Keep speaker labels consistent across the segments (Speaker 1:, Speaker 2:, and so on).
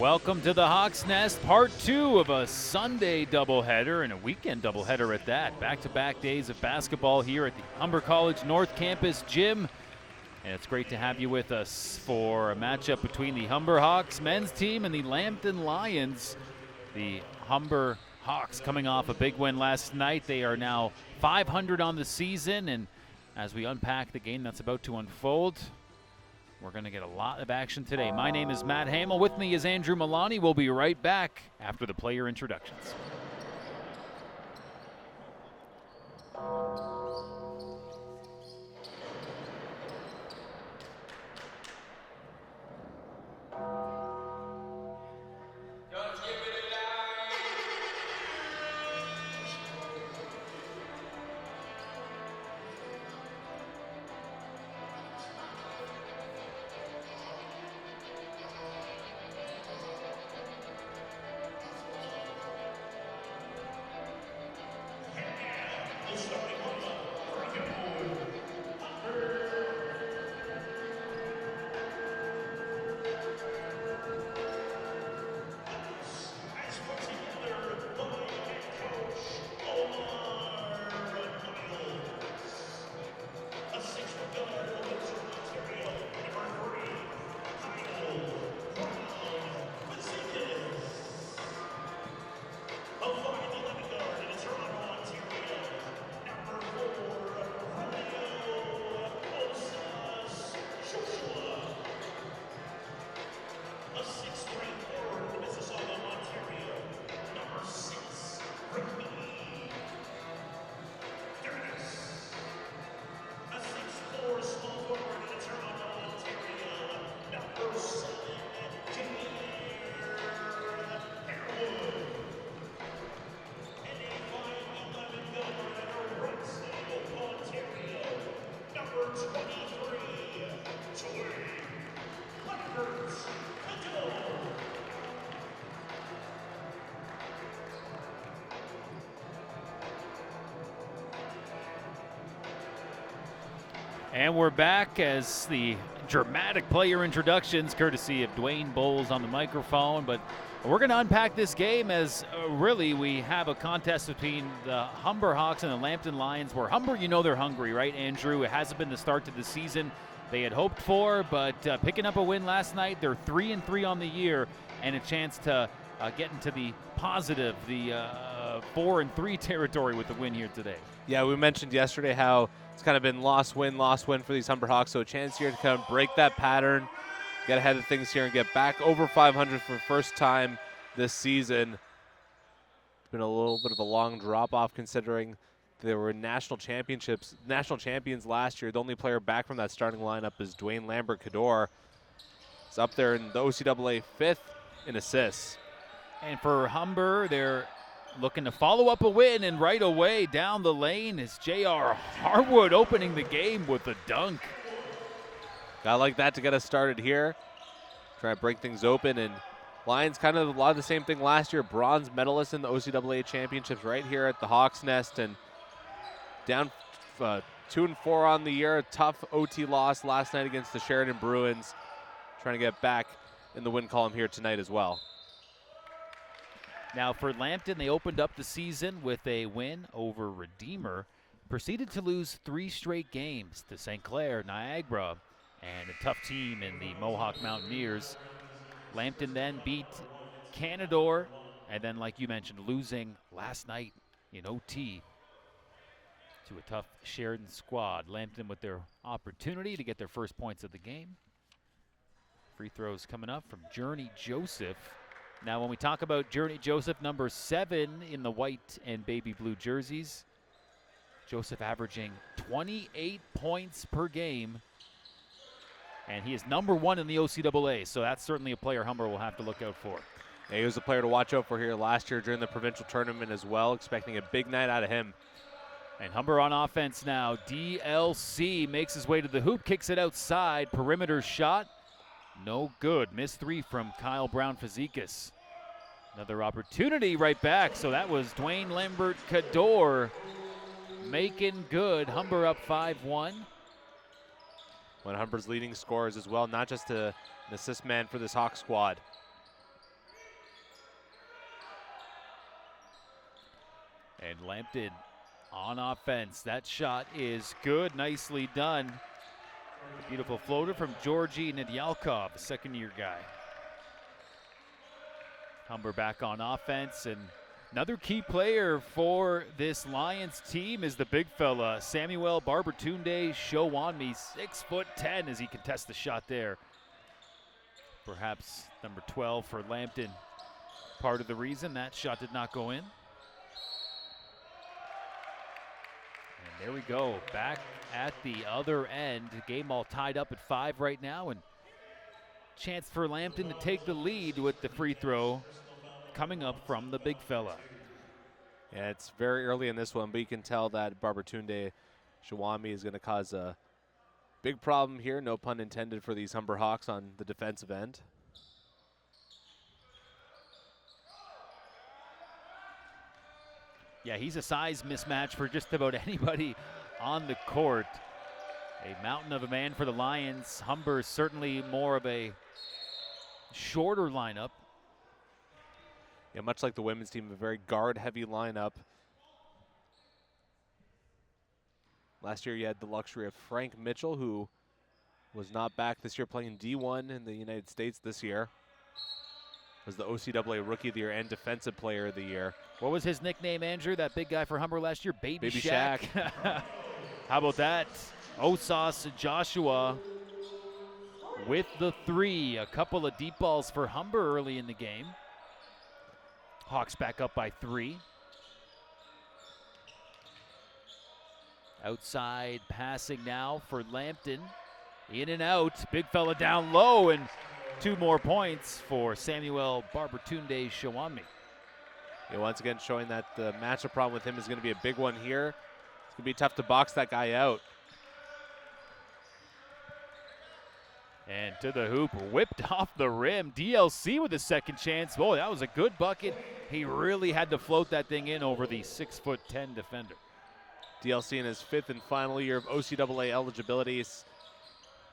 Speaker 1: Welcome to the Hawks Nest, part 2 of a Sunday doubleheader and a weekend doubleheader at that. Back-to-back days of basketball here at the Humber College North Campus Gym. And it's great to have you with us for a matchup between the Humber Hawks men's team and the Lambton Lions. The Humber Hawks coming off a big win last night. They are now 500 on the season, and as we unpack the game that's about to unfold, we're going to get a lot of action today. My name is Matt Hamill. With me is Andrew Milani. We'll be right back after the player introductions. And we're back as the dramatic player introductions, courtesy of Dwayne Bowles on the microphone. But we're going to unpack this game as really we have a contest between the Humber Hawks and the Lambton Lions, where Humber, you know they're hungry, right, Andrew? It hasn't been the start to the season they had hoped for, but picking up a win last night, they're 3-3 on the year, and a chance to get into the positive, the 4-3 territory with the win here today.
Speaker 2: Yeah, we mentioned yesterday how it's kind of been loss win for these Humber Hawks, so a chance here to kind of break that pattern, get ahead of things here and get back over 500 for the first time this season. It's been a little bit of a long drop-off considering there were national champions last year. The only player back from that starting lineup is Dwayne Lambert-Cador. He's up there in the OCAA 5th in assists.
Speaker 1: And for Humber, they're looking to follow up a win, and right away down the lane is J.R. Harwood opening the game with a dunk.
Speaker 2: Guy like that to get us started here. Try to break things open, and Lions kind of a lot of the same thing last year. Bronze medalist in the OCAA championships right here at the Hawks Nest, and down 2-4 on the year. A tough OT loss last night against the Sheridan Bruins. Trying to get back in the win column here tonight as well.
Speaker 1: Now for Lambton, they opened up the season with a win over Redeemer, proceeded to lose 3 straight games to St. Clair, Niagara, and a tough team in the Mohawk Mountaineers. Lambton then beat Canadore, and then, like you mentioned, losing last night in OT to a tough Sheridan squad. Lambton with their opportunity to get their first points of the game. Free throws coming up from Journey Joseph. Now, when we talk about Journey Joseph, number 7 in the white and baby blue jerseys, Joseph averaging 28 points per game, and he is number 1 in the OCAA, so that's certainly a player Humber will have to look out for.
Speaker 2: Yeah, he was a player to watch out for here last year during the provincial tournament as well, expecting a big night out of him.
Speaker 1: And Humber on offense now. DLC makes his way to the hoop, kicks it outside, perimeter shot. No good. Missed 3 from Kyle Brown-Fazekas. Another opportunity right back. So that was Dwayne Lambert-Cador making good. Humber up 5-1.
Speaker 2: One of Humber's leading scorers as well, not just an assist man for this Hawk squad.
Speaker 1: Lambton on offense. That shot is good, nicely done. A beautiful floater from Georgi Nedyalkov, the second-year guy. Humber back on offense, and another key player for this Lions team is the big fella, Samuel Barbertunde Showonmi, 6'10", as he contests the shot there. Perhaps number 12 for Lambton, part of the reason that shot did not go in. And there we go, back at the other end. Game all tied up at 5 right now, and chance for Lambton to take the lead with the free throw coming up from the big fella.
Speaker 2: Yeah, it's very early in this one, but you can tell that Barbertunde Shawami is going to cause a big problem here, no pun intended, for these Humber Hawks on the defensive end.
Speaker 1: Yeah, he's a size mismatch for just about anybody on the court. A mountain of a man for the Lions. Humber certainly more of a shorter lineup.
Speaker 2: Yeah, much like the women's team, a very guard-heavy lineup. Last year you had the luxury of Frank Mitchell, who was not back this year, playing D1 in the United States this year. Was the OCAA Rookie of the Year and Defensive Player of the Year.
Speaker 1: What was his nickname, Andrew, that big guy for Humber last year? Baby
Speaker 2: Shaq.
Speaker 1: How about that? Osas Joshua with the 3. A couple of deep balls for Humber early in the game. Hawks back up by 3. Outside passing now for Lambton. In and out. Big fella down low, and 2 more points for Samuel Barbertunde Shawami.
Speaker 2: Yeah, once again showing that the matchup problem with him is going to be a big one here. It's going to be tough to box that guy out.
Speaker 1: And to the hoop, whipped off the rim. DLC with a second chance. Boy, that was a good bucket. He really had to float that thing in over the 6'10" defender.
Speaker 2: DLC in his 5th and final year of OCAA eligibility. He's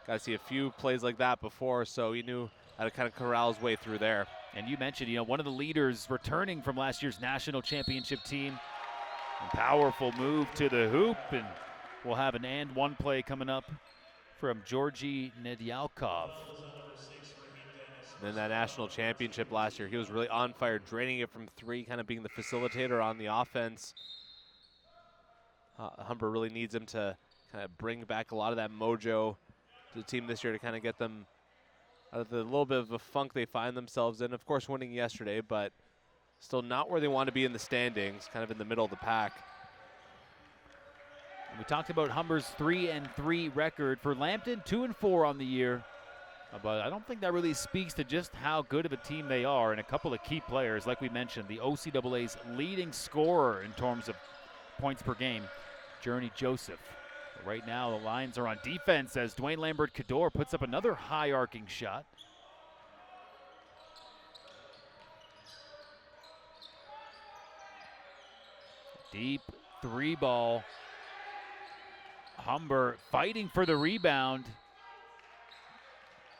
Speaker 2: got to see a few plays like that before, so he knew how to kind of corral his way through there.
Speaker 1: And you mentioned, one of the leaders returning from last year's national championship team. A powerful move to the hoop, and we'll have an and one play coming up from Georgi Nedyalkov.
Speaker 2: And then that national championship last year, he was really on fire, draining it from 3, kind of being the facilitator on the offense. Humber really needs him to kind of bring back a lot of that mojo to the team this year to kind of get them out of the little bit of a funk they find themselves in. Of course, winning yesterday, but still not where they want to be in the standings, kind of in the middle of the pack.
Speaker 1: We talked about Humber's 3-3 record. For Lambton, 2-4 on the year. But I don't think that really speaks to just how good of a team they are, and a couple of key players, like we mentioned, the OCAA's leading scorer in terms of points per game, Journey Joseph. Right now, the Lions are on defense as Dwayne Lambert-Cador puts up another high-arcing shot. Deep 3 ball. Humber fighting for the rebound.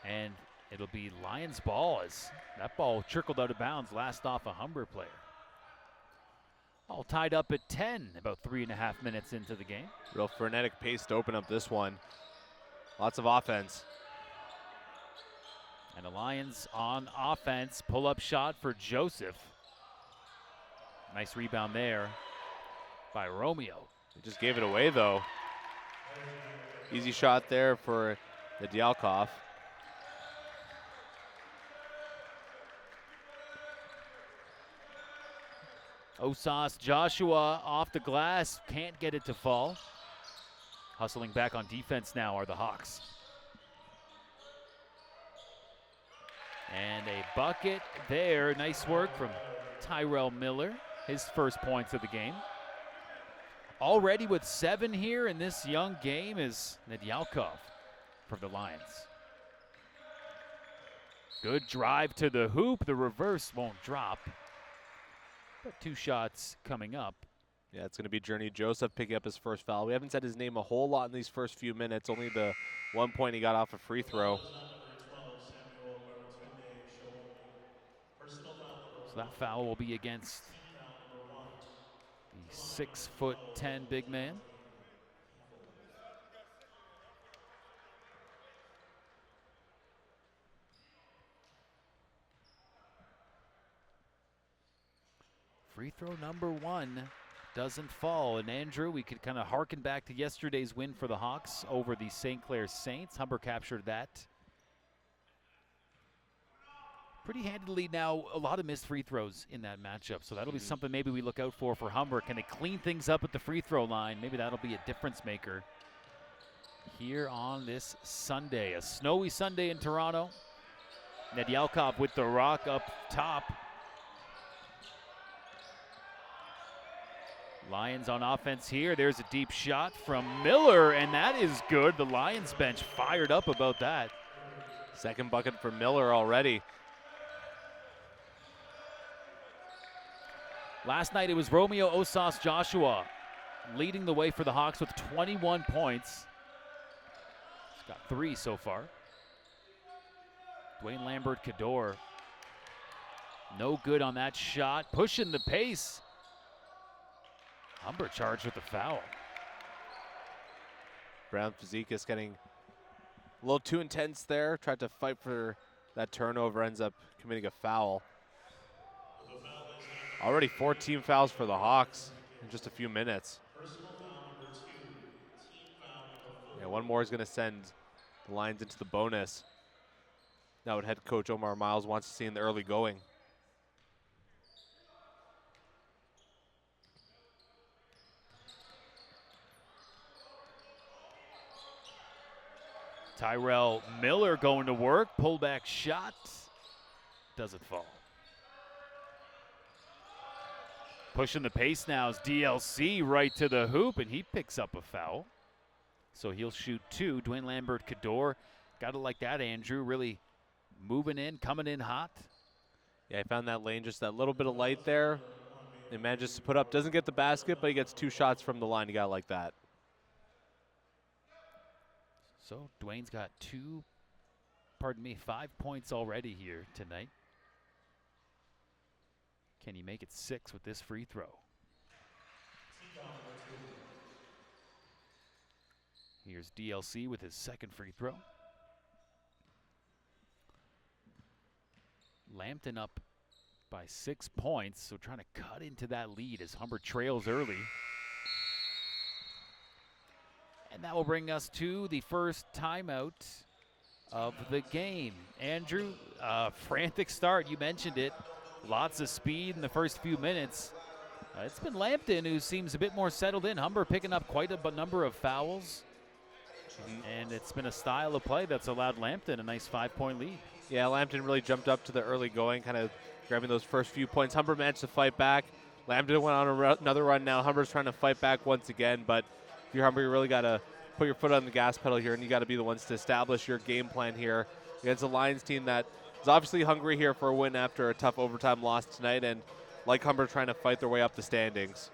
Speaker 1: And it'll be Lions ball as that ball trickled out of bounds, last off a Humber player. All tied up at 10, about 3.5 minutes into the game.
Speaker 2: Real frenetic pace to open up this one. Lots of offense.
Speaker 1: And the Lions on offense. Pull-up shot for Joseph. Nice rebound there by Romeo.
Speaker 2: He just gave it away, though. Easy shot there for Nedyalkov.
Speaker 1: Osas Joshua off the glass, can't get it to fall. Hustling back on defense now are the Hawks. And a bucket there. Nice work from Tyrell Miller, his first points of the game. Already with 7 here in this young game is Nedyalkov from the Lions. Good drive to the hoop. The reverse won't drop. But 2 shots coming up.
Speaker 2: Yeah, it's going to be Journey Joseph picking up his first foul. We haven't said his name a whole lot in these first few minutes. Only the 1 point he got off a free throw.
Speaker 1: So that foul will be against The 6'10" big man. Free throw number 1 doesn't fall. And Andrew, we could kind of harken back to yesterday's win for the Hawks over the St. Clair Saints. Humber captured that pretty handily. Now, a lot of missed free throws in that matchup, so that'll be something maybe we look out for Humber. Can they clean things up at the free throw line? Maybe that'll be a difference maker here on this Sunday. A snowy Sunday in Toronto. Nedyalkov with the rock up top. Lions on offense here. There's a deep shot from Miller, and that is good. The Lions bench fired up about that.
Speaker 2: Second bucket for Miller already.
Speaker 1: Last night it was Romeo Osas Joshua leading the way for the Hawks with 21 points. He's got 3 so far. Dwayne Lambert-Cador, no good on that shot. Pushing the pace. Humber charged with the foul.
Speaker 2: Brown Fazekas getting a little too intense there. Tried to fight for that turnover, ends up committing a foul. Already 4 team fouls for the Hawks in just a few minutes. Yeah, one more is going to send the Lions into the bonus. Now what head coach Omar Miles wants to see in the early going.
Speaker 1: Tyrell Miller going to work. Pullback shot. Doesn't fall. Pushing the pace now is DLC right to the hoop, and he picks up a foul. So he'll shoot 2. Dwayne Lambert-Cador, got it like that, Andrew. Really moving in, coming in hot.
Speaker 2: Yeah, I found that lane, just that little bit of light there. He manages to put up, doesn't get the basket, but he gets 2 shots from the line. He got it like that.
Speaker 1: So Dwayne's got 5 points already here tonight. Can he make it 6 with this free throw? Here's DLC with his second free throw. Lambton up by 6 points, so trying to cut into that lead as Humber trails early. And that will bring us to the first timeout of the game. Andrew, frantic start, you mentioned it. Lots of speed in the first few minutes. It's been Lambton who seems a bit more settled in. Humber picking up quite a number of fouls. And it's been a style of play that's allowed Lambton a nice 5-point lead.
Speaker 2: Yeah, Lambton really jumped up to the early going, kind of grabbing those first few points. Humber managed to fight back. Lambton went on another run now. Humber's trying to fight back once again, but if you're Humber, you really got to put your foot on the gas pedal here, and you got to be the ones to establish your game plan here against a Lions team that is obviously hungry here for a win after a tough overtime loss tonight, and like Humber, trying to fight their way up the standings.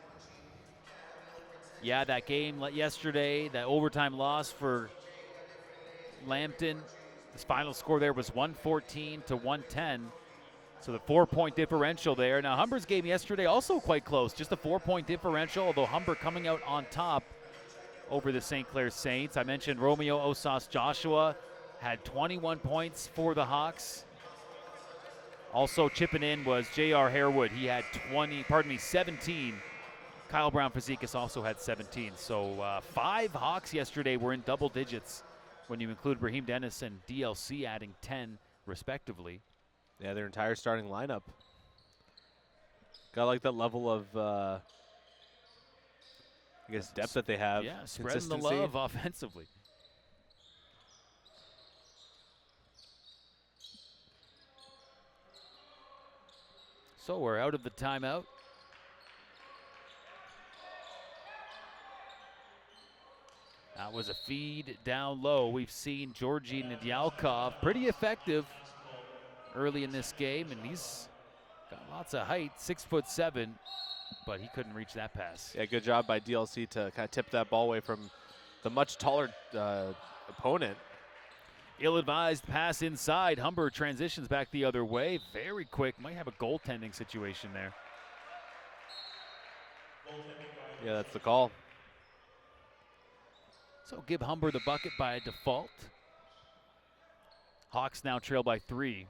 Speaker 1: Yeah, that game yesterday, that overtime loss for Lambton, his final score there was 114 to 110. So the 4-point differential there. Now Humber's game yesterday also quite close, just a 4-point differential, although Humber coming out on top over the St. Clair Saints. I mentioned Romeo Osas Joshua had 21 points for the Hawks. Also chipping in was J.R. Harewood. He had 17. Kyle Brown Fazekas also had 17. So 5 Hawks yesterday were in double digits when you include Raheem Dennis and DLC adding 10 respectively.
Speaker 2: Yeah, their entire starting lineup. Got like that level of, I guess, depth that they have.
Speaker 1: Yeah, spreading the love offensively. So we're out of the timeout. That was a feed down low. We've seen Georgi Nedyalkov pretty effective early in this game, and he's got lots of height, 6'7", but he couldn't reach that pass.
Speaker 2: Yeah, good job by DLC to kind of tip that ball away from the much taller opponent.
Speaker 1: Ill-advised pass inside. Humber transitions back the other way. Very quick. Might have a goaltending situation there.
Speaker 2: Yeah, that's the call.
Speaker 1: So give Humber the bucket by default. Hawks now trail by 3.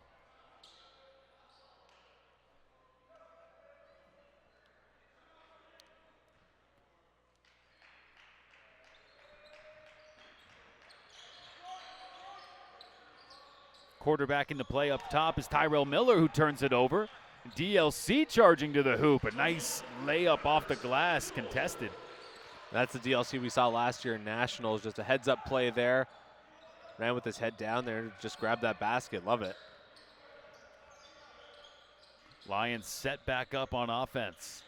Speaker 1: Quarterback into play up top is Tyrell Miller, who turns it over. DLC charging to the hoop. A nice layup off the glass, contested.
Speaker 2: That's the DLC we saw last year in Nationals. Just a heads-up play there. Ran with his head down there, just grabbed that basket. Love it.
Speaker 1: Lions set back up on offense.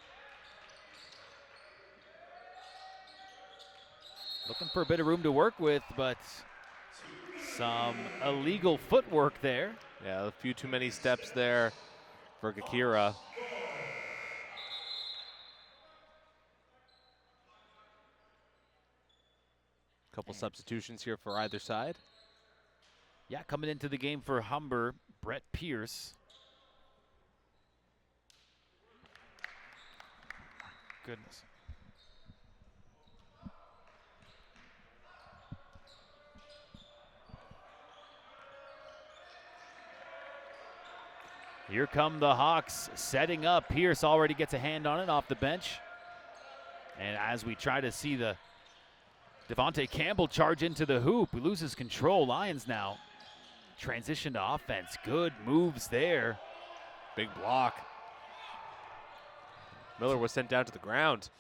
Speaker 1: Looking for a bit of room to work with, but some illegal footwork there.
Speaker 2: Yeah, a few too many steps there for Gakira. Couple substitutions here for either side.
Speaker 1: Yeah, coming into the game for Humber, Brett Pierce. Goodness. Here come the Hawks setting up. Pierce already gets a hand on it off the bench. And as we try to see the Devontae Campbell charge into the hoop, he loses control. Lions now transition to offense. Good moves there.
Speaker 2: Big block. Miller was sent down to the ground.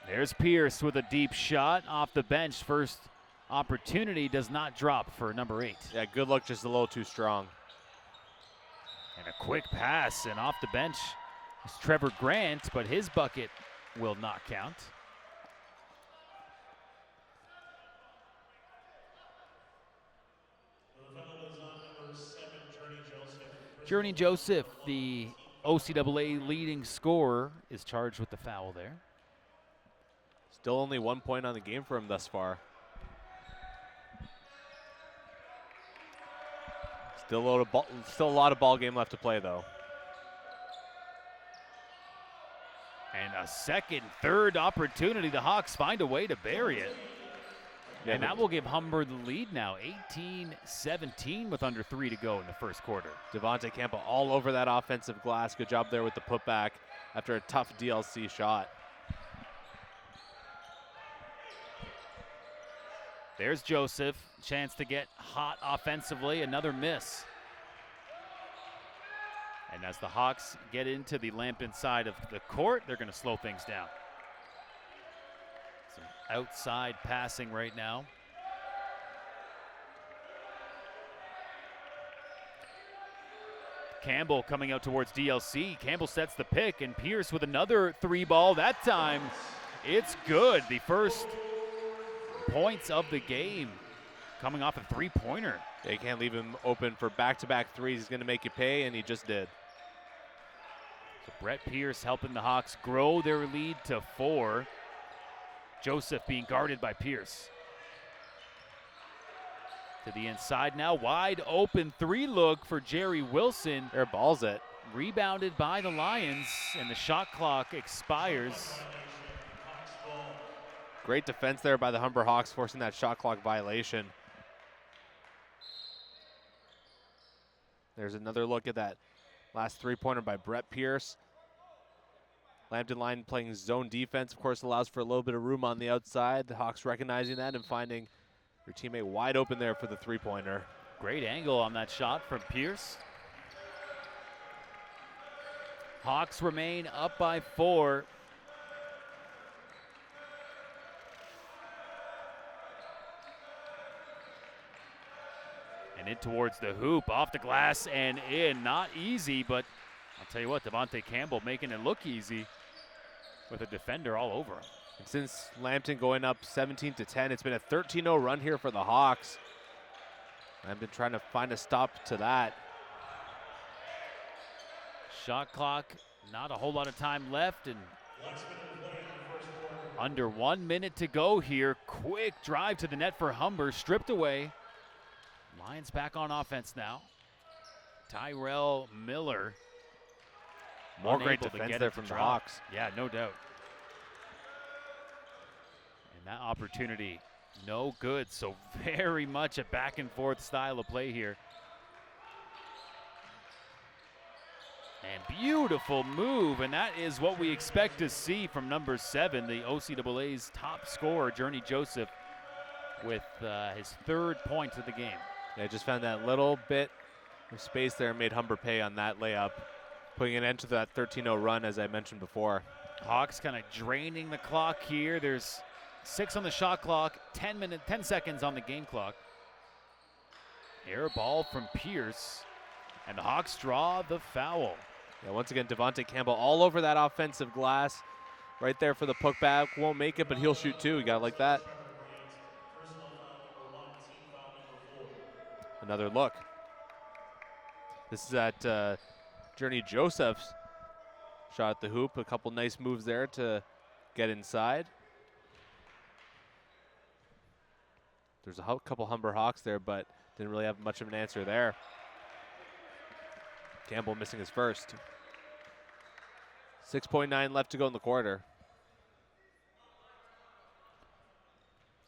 Speaker 1: There's Pierce with a deep shot off the bench. First opportunity does not drop for number 8.
Speaker 2: Yeah, good luck, just a little too strong.
Speaker 1: And a quick pass, and off the bench is Trevor Grant, but his bucket will not count. Journey Joseph, the OCAA leading scorer, is charged with the foul there.
Speaker 2: Still only 1 point on the game for him thus far. Still a lot of ball game left to play, though.
Speaker 1: And a second, third opportunity. The Hawks find a way to bury it.
Speaker 2: Yeah,
Speaker 1: and that will give Humber the lead now, 18-17 with under 3 to go in the first quarter.
Speaker 2: Devontae Campbell all over that offensive glass. Good job there with the putback after a tough DLC shot.
Speaker 1: There's Joseph, chance to get hot offensively, another miss. And as the Hawks get into the Lambton side of the court, they're going to slow things down. Some outside passing right now. Campbell coming out towards DLC. Campbell sets the pick, and Pierce with another 3-ball. That time, it's good. The first points of the game coming off a 3-pointer.
Speaker 2: They can't leave him open for back-to-back threes. He's going to make you pay, and he just did.
Speaker 1: So Brett Pierce helping the Hawks grow their lead to 4. Joseph being guarded by Pierce. To the inside now, wide open 3-look for Jerry Wilson.
Speaker 2: There balls it.
Speaker 1: Rebounded by the Lions, and the shot clock expires.
Speaker 2: Great defense there by the Humber Hawks, forcing that shot clock violation. There's another look at that last 3-pointer by Brett Pierce. Lambton line playing zone defense, of course, allows for a little bit of room on the outside. The Hawks recognizing that and finding their teammate wide open there for the 3-pointer.
Speaker 1: Great angle on that shot from Pierce. Hawks remain up by 4. And in towards the hoop, off the glass and in. Not easy, but I'll tell you what, Devontae Campbell making it look easy with a defender all over him.
Speaker 2: And since Lambton going up 17-10, it's been a 13-0 run here for the Hawks. Lambton trying to find a stop to that.
Speaker 1: Shot clock, not a whole lot of time left, and under 1 minute to go here. Quick drive to the net for Humber, stripped away. Lions back on offense now. Tyrell Miller
Speaker 2: More great
Speaker 1: unable to
Speaker 2: defense
Speaker 1: get
Speaker 2: there
Speaker 1: it to
Speaker 2: from the
Speaker 1: drop.
Speaker 2: Hawks.
Speaker 1: Yeah, no doubt. And that opportunity, no good. So very much a back and forth style of play here. And beautiful move, and that is what we expect to see from number 7, the OCAA's top scorer, Journey Joseph, with his 3rd point of the game.
Speaker 2: Yeah, just found that little bit of space there and made Humber pay on that layup, putting an end to that 13-0 run, as I mentioned before.
Speaker 1: Hawks kind of draining the clock here. There's 6 on the shot clock, 10 seconds on the game clock. Air ball from Pierce, and the Hawks draw the foul.
Speaker 2: Yeah, once again, Devontae Campbell all over that offensive glass. Right there for the putback. Won't make it, but he'll shoot too. You got it like that. Another look. This is at Journey Joseph's shot at the hoop. A couple nice moves there to get inside. There's a couple Humber Hawks there, but didn't really have much of an answer there. Campbell missing his first. 6.9 left to go in the quarter.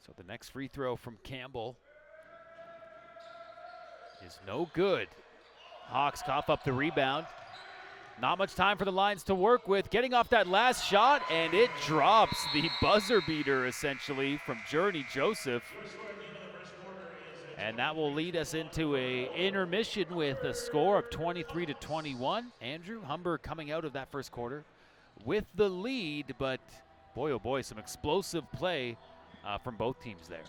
Speaker 1: So the next free throw from Campbell is no good. Hawks cough up the rebound. Not much time for the Lions to work with. Getting off that last shot, and it drops. The buzzer beater, essentially, from Journey Joseph. And that will lead us into a intermission with a score of 23-21. Andrew, Humber coming out of that first quarter with the lead, but boy, oh boy, some explosive play from both teams there.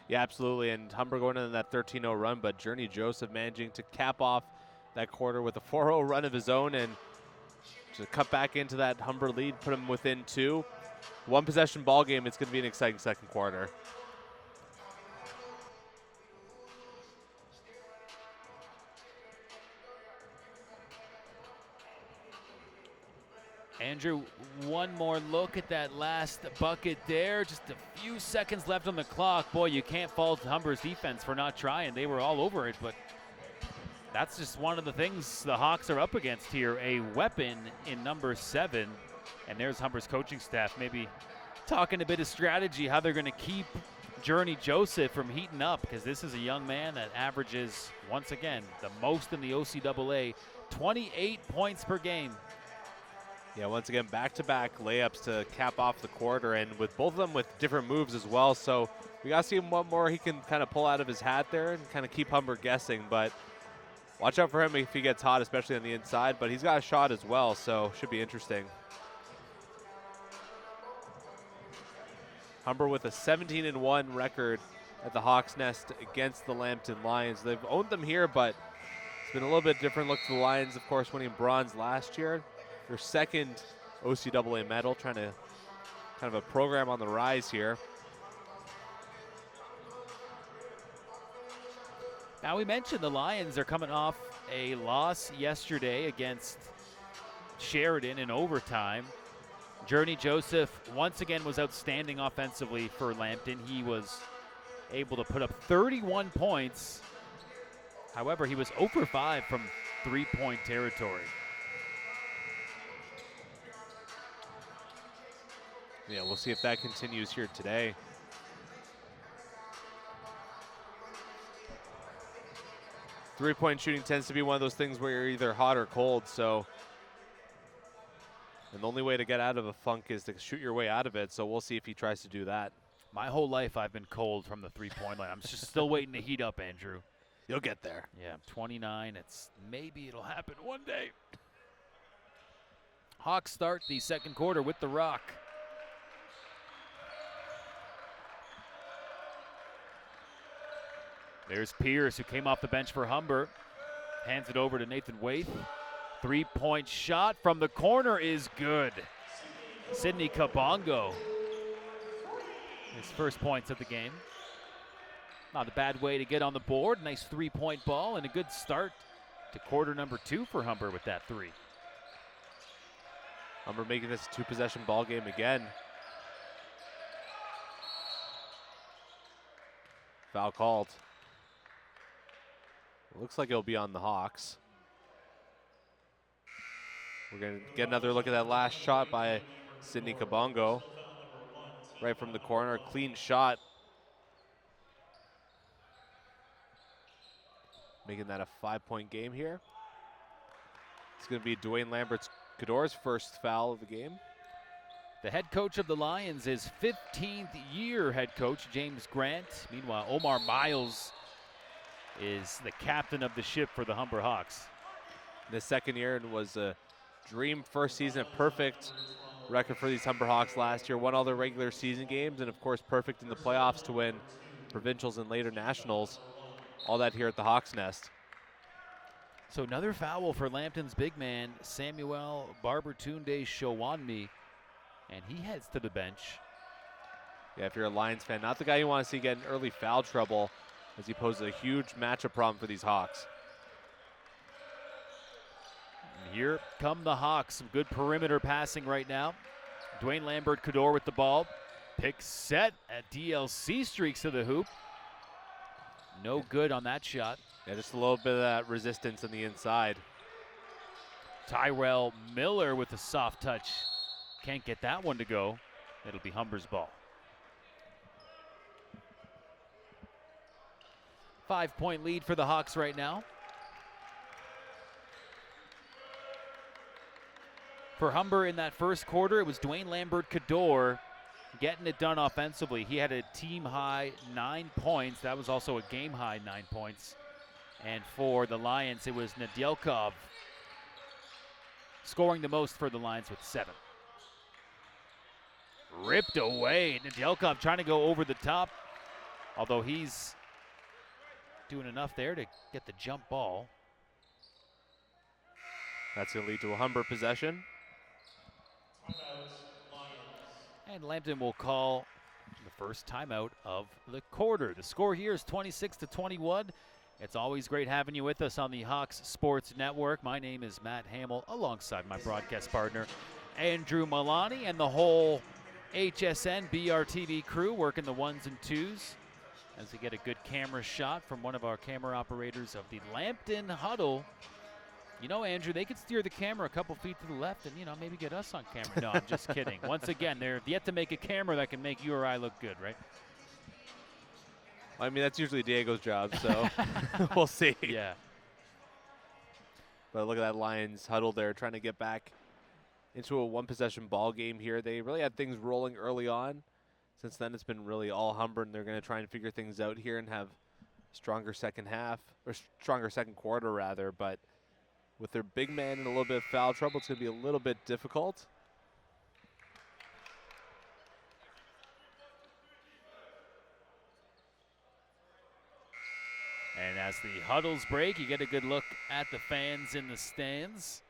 Speaker 2: Yeah, absolutely, and Humber going into that 13-0 run, but Journey Joseph managing to cap off that quarter with a 4-0 run of his own and to cut back into that Humber lead, put him within 2. One possession ball game. It's going to be an exciting second quarter.
Speaker 1: Andrew, one more look at that last bucket there. Just a few seconds left on the clock. Boy, you can't fault Humber's defense for not trying. They were all over it, but that's just one of the things the Hawks are up against here, a weapon in number 7. And there's Humber's coaching staff maybe talking a bit of strategy, how they're going to keep Journey Joseph from heating up, because this is a young man that averages, once again, the most in the OCAA, 28 points per game.
Speaker 2: Yeah, once again, back-to-back layups to cap off the quarter, and with both of them with different moves as well. So we got to see what more he can kind of pull out of his hat there and kind of keep Humber guessing. But watch out for him if he gets hot, especially on the inside. But he's got a shot as well, so should be interesting. Humber with a 17-1 record at the Hawks' Nest against the Lambton Lions. They've owned them here, but it's been a little bit different look to the Lions, of course, winning bronze last year. Their second OCAA medal, trying to kind of a program on the rise here.
Speaker 1: Now, we mentioned the Lions are coming off a loss yesterday against Sheridan in overtime. Journey Joseph once again was outstanding offensively for Lambton. He was able to put up 31 points. However, he was 0 for 5 from three-point territory.
Speaker 2: Yeah, we'll see if that continues here today. Three-point shooting tends to be one of those things where you're either hot or cold, so and the only way to get out of a funk is to shoot your way out of it, so we'll see if he tries to do that.
Speaker 1: My whole life I've been cold from the three-point line. I'm just still waiting to heat up, Andrew.
Speaker 2: You'll get there.
Speaker 1: Yeah, I'm 29. Maybe it'll happen one day. Hawks start the second quarter with the rock. There's Pierce, who came off the bench for Humber. Hands it over to Nathan Waith. Three-point shot from the corner is good. Sidney Kabongo. His first points of the game. Not a bad way to get on the board. Nice three-point ball and a good start to quarter number 2 for Humber with that 3.
Speaker 2: Humber making this a 2-possession ball game again. Foul called. Looks like it'll be on the Hawks. We're going to get another look at that last shot by Sydney Kabongo. Right from the corner, clean shot. Making that a 5-point game here. It's going to be Dwayne Lambert-Cador's first foul of the game.
Speaker 1: The head coach of the Lions is 15th year head coach James Grant. Meanwhile, Omar Miles is the captain of the ship for the Humber Hawks.
Speaker 2: In his second year, and was a dream first season, a perfect record for these Humber Hawks last year. Won all their regular season games, and of course perfect in the playoffs to win provincials and later nationals. All that here at the Hawks Nest.
Speaker 1: So another foul for Lambton's big man, Samuel Barbertunde Showanmi, and he heads to the bench.
Speaker 2: Yeah, if you're a Lions fan, not the guy you want to see get in early foul trouble, as he poses a huge matchup problem for these Hawks.
Speaker 1: And here come the Hawks. Some good perimeter passing right now. Dwayne Lambert-Cador with the ball. Pick set at DLC, streaks to the hoop. No good on that shot.
Speaker 2: Yeah, just a little bit of that resistance on the inside.
Speaker 1: Tyrell Miller with a soft touch. Can't get that one to go. It'll be Humber's ball. 5-point lead for the Hawks right now. For Humber in that first quarter, it was Dwayne Lambert-Cador getting it done offensively. He had a team-high 9 points. That was also a game-high 9 points. And for the Lions, it was Nedeljkov scoring the most for the Lions with 7. Ripped away. Nedeljkov trying to go over the top, although he's doing enough there to get the jump ball.
Speaker 2: That's going to lead to a Humber possession.
Speaker 1: And Lambton will call the first timeout of the quarter. The score here is 26-21. It's always great having you with us on the Hawks Sports Network. My name is Matt Hamill, alongside my broadcast partner, Andrew Milani, and the whole HSN BRTV crew working the ones and twos as we get a good camera shot from one of our camera operators of the Lambton huddle. You know, Andrew, they could steer the camera a couple feet to the left and, you know, maybe get us on camera. No, I'm just kidding. Once again, they're yet to make a camera that can make you or I look good, right?
Speaker 2: I mean, that's usually Diego's job, so we'll see.
Speaker 1: Yeah.
Speaker 2: But look at that Lions huddle there, trying to get back into a one-possession ball game here. They really had things rolling early on. Since then, it's been really all Humber, and they're going to try and figure things out here and have stronger second half, or stronger second quarter, rather. But with their big man in a little bit of foul trouble, it's going to be a little bit difficult.
Speaker 1: And as the huddles break, you get a good look at the fans in the stands.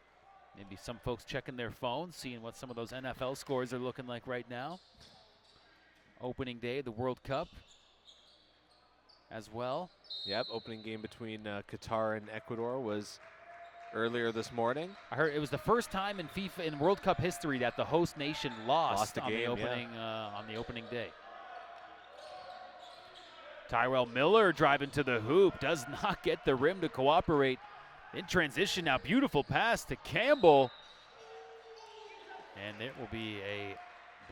Speaker 1: Maybe some folks checking their phones, seeing what some of those NFL scores are looking like right now. Opening day of the World Cup as well.
Speaker 2: Yep, opening game between Qatar and Ecuador was earlier this morning.
Speaker 1: I heard it was the first time in FIFA in World Cup history that the host nation lost
Speaker 2: a
Speaker 1: on
Speaker 2: game,
Speaker 1: the opening day. Tyrell Miller driving to the hoop, does not get the rim to cooperate. In transition now, beautiful pass to Campbell. And it will be a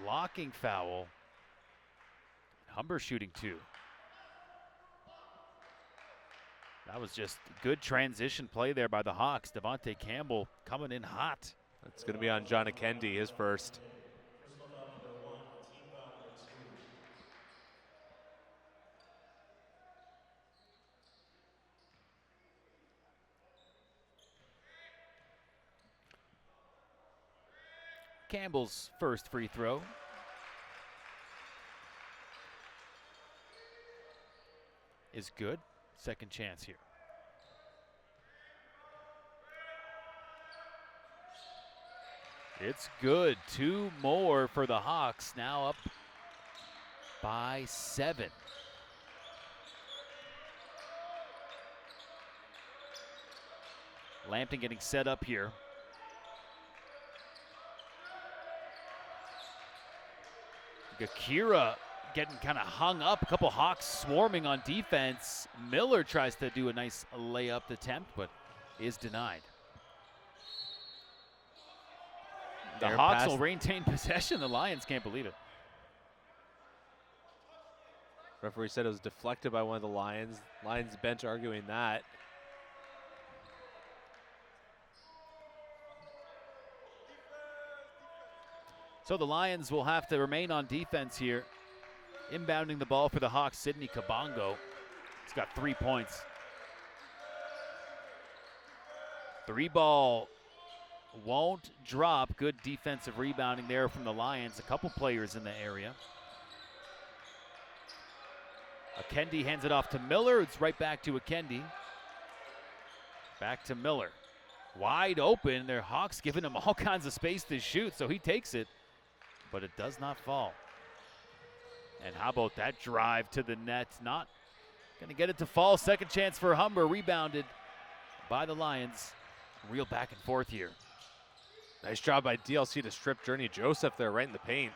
Speaker 1: blocking foul. Humber shooting 2. That was just good transition play there by the Hawks. Devontae Campbell coming in hot.
Speaker 2: That's going to be on John Akendi, his first.
Speaker 1: Campbell's first free throw. Is good. Second chance here. It's good. 2 more for the Hawks. Now up by 7. Lambton getting set up here. Gakira getting kind of hung up. A couple Hawks swarming on defense. Miller tries to do a nice layup attempt, but is denied. The Hawks will retain possession. The Lions can't believe it.
Speaker 2: Referee said it was deflected by one of the Lions. Lions bench arguing that.
Speaker 1: So the Lions will have to remain on defense here. Inbounding the ball for the Hawks, Sidney Kabongo. He's got 3 points. 3 ball won't drop. Good defensive rebounding there from the Lions. A couple players in the area. Akendi hands it off to Miller. It's right back to Akendi. Back to Miller. Wide open. Their Hawks giving him all kinds of space to shoot, so he takes it, but it does not fall. And how about that drive to the net? Not going to get it to fall. Second chance for Humber. Rebounded by the Lions. Real back and forth here.
Speaker 2: Nice job by DLC to strip Journey Joseph there right in the paint.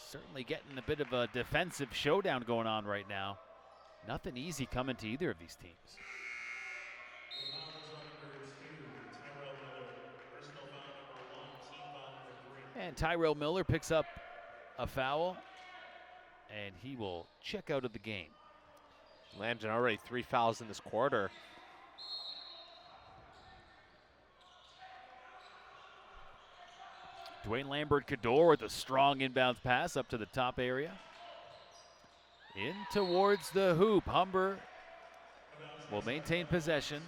Speaker 1: Certainly getting a bit of a defensive showdown going on right now. Nothing easy coming to either of these teams. And Tyrell Miller picks up a foul, and he will check out of the game.
Speaker 2: Lambton already 3 fouls in this quarter.
Speaker 1: Dwayne Lambert-Cador with a strong inbounds pass up to the top area. In towards the hoop. Humber will maintain possession.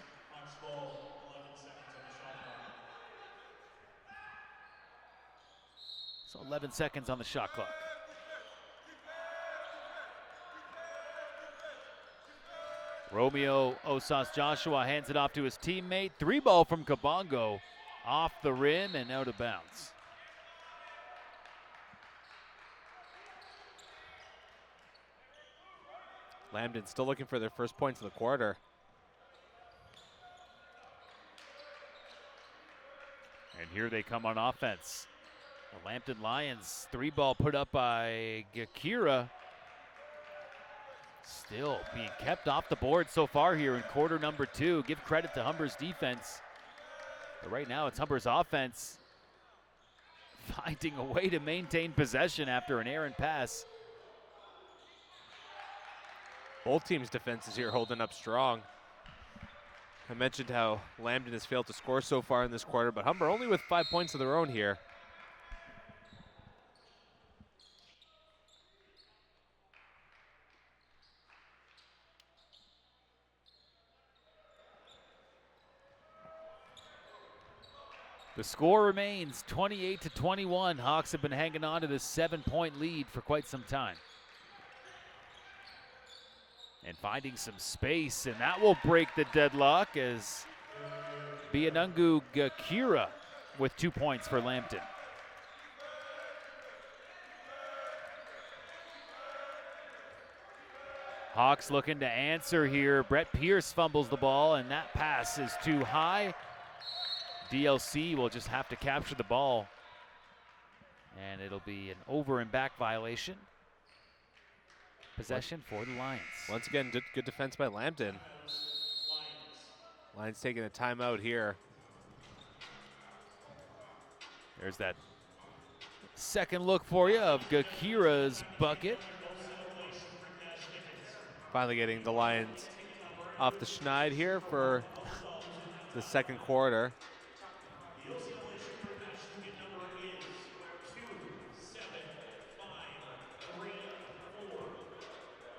Speaker 1: So 11 seconds on the shot clock. Romeo Osas Joshua hands it off to his teammate. 3 ball from Kabongo off the rim and out of bounds.
Speaker 2: Lambton still looking for their first points of the quarter.
Speaker 1: And here they come on offense. The Lambton Lions, 3 ball put up by Gakira. Still being kept off the board so far here in quarter number 2. Give credit to Humber's defense. But right now it's Humber's offense finding a way to maintain possession after an errant pass.
Speaker 2: Both teams' defenses here holding up strong. I mentioned how Lambton has failed to score so far in this quarter, but Humber only with 5 points of their own here.
Speaker 1: The score remains 28-21. Hawks have been hanging on to this 7-point lead for quite some time. And finding some space, and that will break the deadlock as Bianungu Gakira with 2 points for Lambton. Hawks looking to answer here. Brett Pierce fumbles the ball, and that pass is too high. DLC will just have to capture the ball, and it'll be an over and back violation. Possession for the Lions.
Speaker 2: Once again, good defense by Lambton. Lions taking a timeout here.
Speaker 1: There's that second look for you of Gakira's bucket.
Speaker 2: Finally getting the Lions off the schneid here for the second quarter.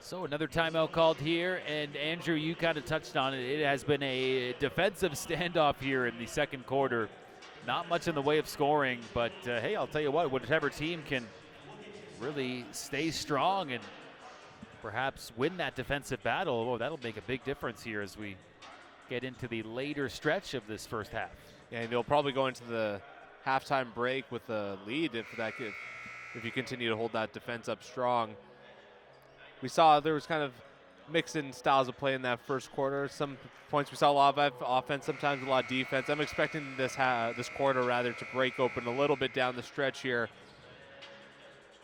Speaker 1: So another timeout called here, and Andrew, you kind of touched on it. It has been a defensive standoff here in the second quarter. Not much in the way of scoring, but hey, I'll tell you what, whichever team can really stay strong and perhaps win that defensive battle, oh, that'll make a big difference here as we get into the later stretch of this first half.
Speaker 2: Yeah, and they'll probably go into the halftime break with a lead if you continue to hold that defense up strong. We saw there was kind of mixing styles of play in that first quarter. Some points we saw a lot of offense, sometimes a lot of defense. I'm expecting this quarter rather to break open a little bit down the stretch here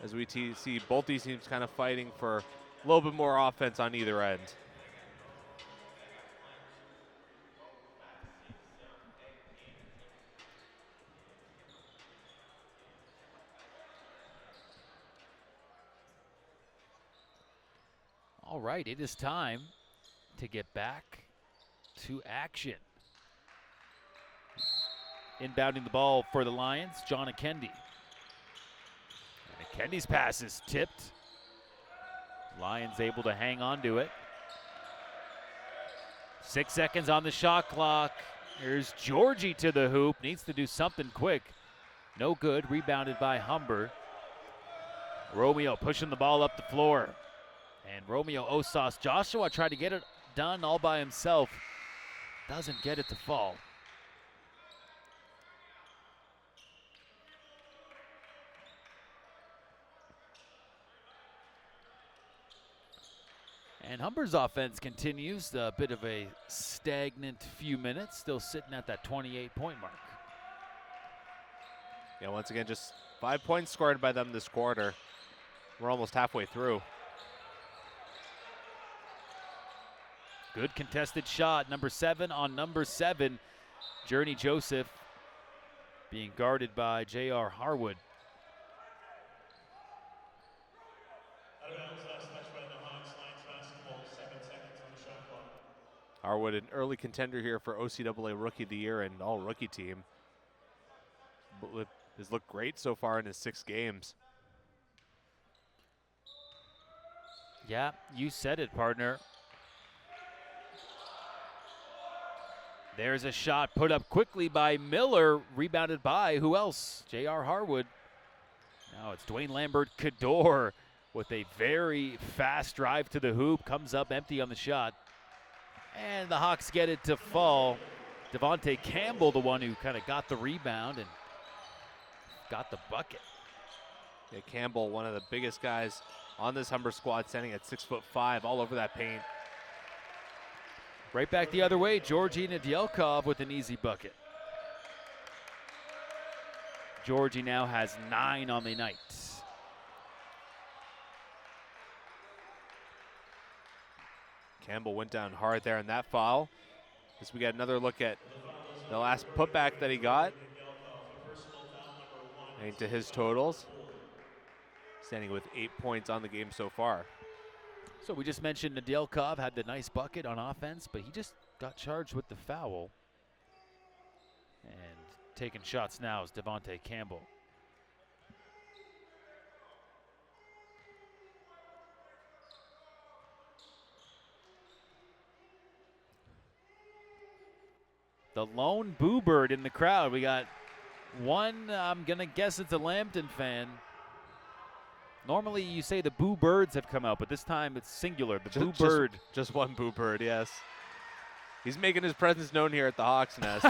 Speaker 2: as we see both these teams kind of fighting for a little bit more offense on either end.
Speaker 1: All right, it is time to get back to action. Inbounding the ball for the Lions, John Akendi. And Akendi's pass is tipped. Lions able to hang on to it. 6 seconds on the shot clock. Here's Georgie to the hoop. Needs to do something quick. No good. Rebounded by Humber. Romeo pushing the ball up the floor. And Romeo Osas Joshua tried to get it done all by himself. Doesn't get it to fall. And Humber's offense continues. A bit of a stagnant few minutes. Still sitting at that 28-point mark.
Speaker 2: Yeah, once again, just 5 points scored by them this quarter. We're almost halfway through.
Speaker 1: Good contested shot. Number 7 on number 7. Journey Joseph being guarded by J.R. Harwood.
Speaker 2: Harwood, an early contender here for OCAA Rookie of the Year and all-rookie team. Has looked great so far in his 6 games.
Speaker 1: Yeah, you said it, partner. There's a shot put up quickly by Miller, rebounded by who else? J.R. Harwood. Now it's Dwayne Lambert-Cador with a very fast drive to the hoop. Comes up empty on the shot. And the Hawks get it to fall. Devontae Campbell, the one who kind of got the rebound and got the bucket.
Speaker 2: Yeah, Campbell, one of the biggest guys on this Humber squad, standing at 6'5", all over that paint.
Speaker 1: Right back the other way, Georgie Nedielkov with an easy bucket. Georgie now has 9 on the night.
Speaker 2: Campbell went down hard there in that foul. As we get another look at the last putback that he got. And to his totals. Standing with 8 points on the game so far.
Speaker 1: So we just mentioned Nedielkov had the nice bucket on offense, but he just got charged with the foul. And taking shots now is Devontae Campbell. The lone Boo Bird in the crowd. We got one, I'm going to guess it's a Lambton fan. Normally you say the Boo Birds have come out, but this time it's singular, the Boo Bird.
Speaker 2: Just one Boo Bird, yes. He's making his presence known here at the Hawks Nest.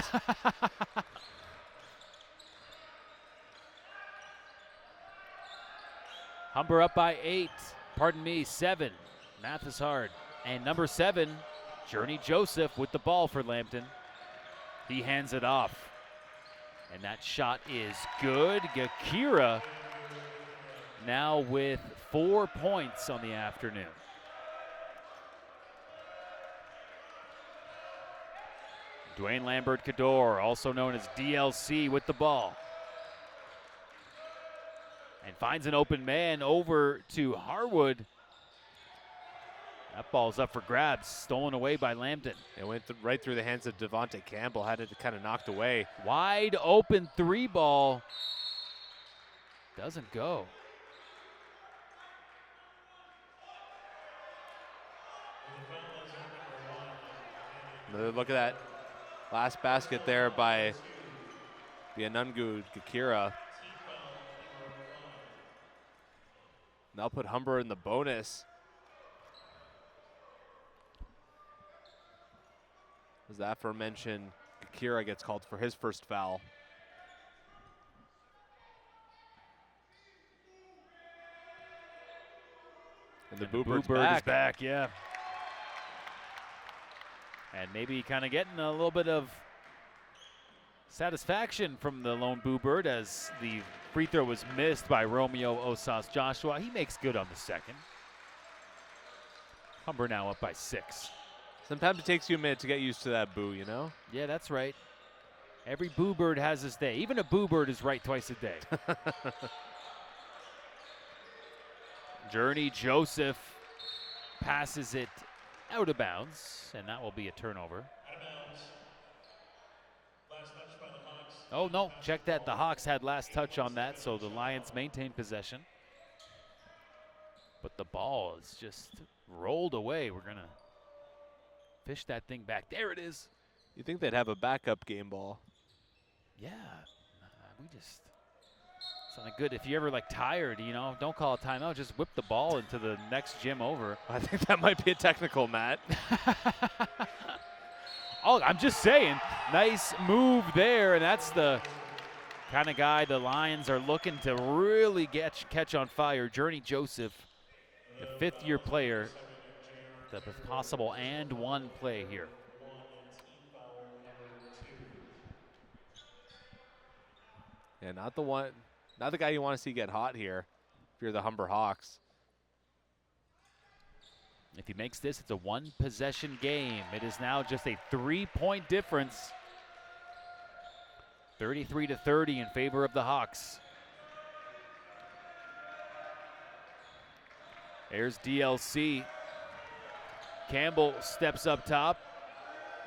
Speaker 1: Humber up by 8, pardon me, 7. Math is hard. And number 7, Journey Joseph with the ball for Lambton. He hands it off. And that shot is good. Gakira now with 4 points on the afternoon. Dwayne Lambert-Cador, also known as DLC, with the ball. And finds an open man over to Harwood. That ball's up for grabs, stolen away by Lambton.
Speaker 2: It went right through the hands of Devontae Campbell, had it kind of knocked away.
Speaker 1: Wide open 3 ball. Doesn't go.
Speaker 2: Another look at that last basket there by Bianungu Gakira. Now put Humber in the bonus. As the aforementioned Gakira gets called for his first foul. And the Boo Bird
Speaker 1: is back, yeah. And maybe kind of getting a little bit of satisfaction from the lone Boo Bird as the free throw was missed by Romeo Osas Joshua. He makes good on the second. Humber now up by 6.
Speaker 2: Sometimes it takes you a minute to get used to that boo, you know?
Speaker 1: Yeah, that's right. Every Boo Bird has his day. Even a Boo Bird is right twice a day. Journey Joseph passes it out of bounds, and that will be a turnover. Oh, no, check that. The Hawks had last touch on that, so the Lions maintain possession. But the ball is just rolled away. We're going to fish that thing back. There it is.
Speaker 2: You think they'd have a backup game ball?
Speaker 1: Yeah, it's not good. If you're ever like tired, you know, don't call a timeout. Just whip the ball into the next gym over.
Speaker 2: I think that might be a technical, Matt.
Speaker 1: Oh, I'm just saying, nice move there, and that's the kind of guy the Lions are looking to really catch on fire. Journey Joseph, the fifth-year player, the possible and one play here.
Speaker 2: Yeah, not the guy you want to see get hot here if you're the Humber Hawks.
Speaker 1: If he makes this, it's a one-possession game. It is now just a 3-point difference. 33-30 in favor of the Hawks. There's DLC. Campbell steps up top.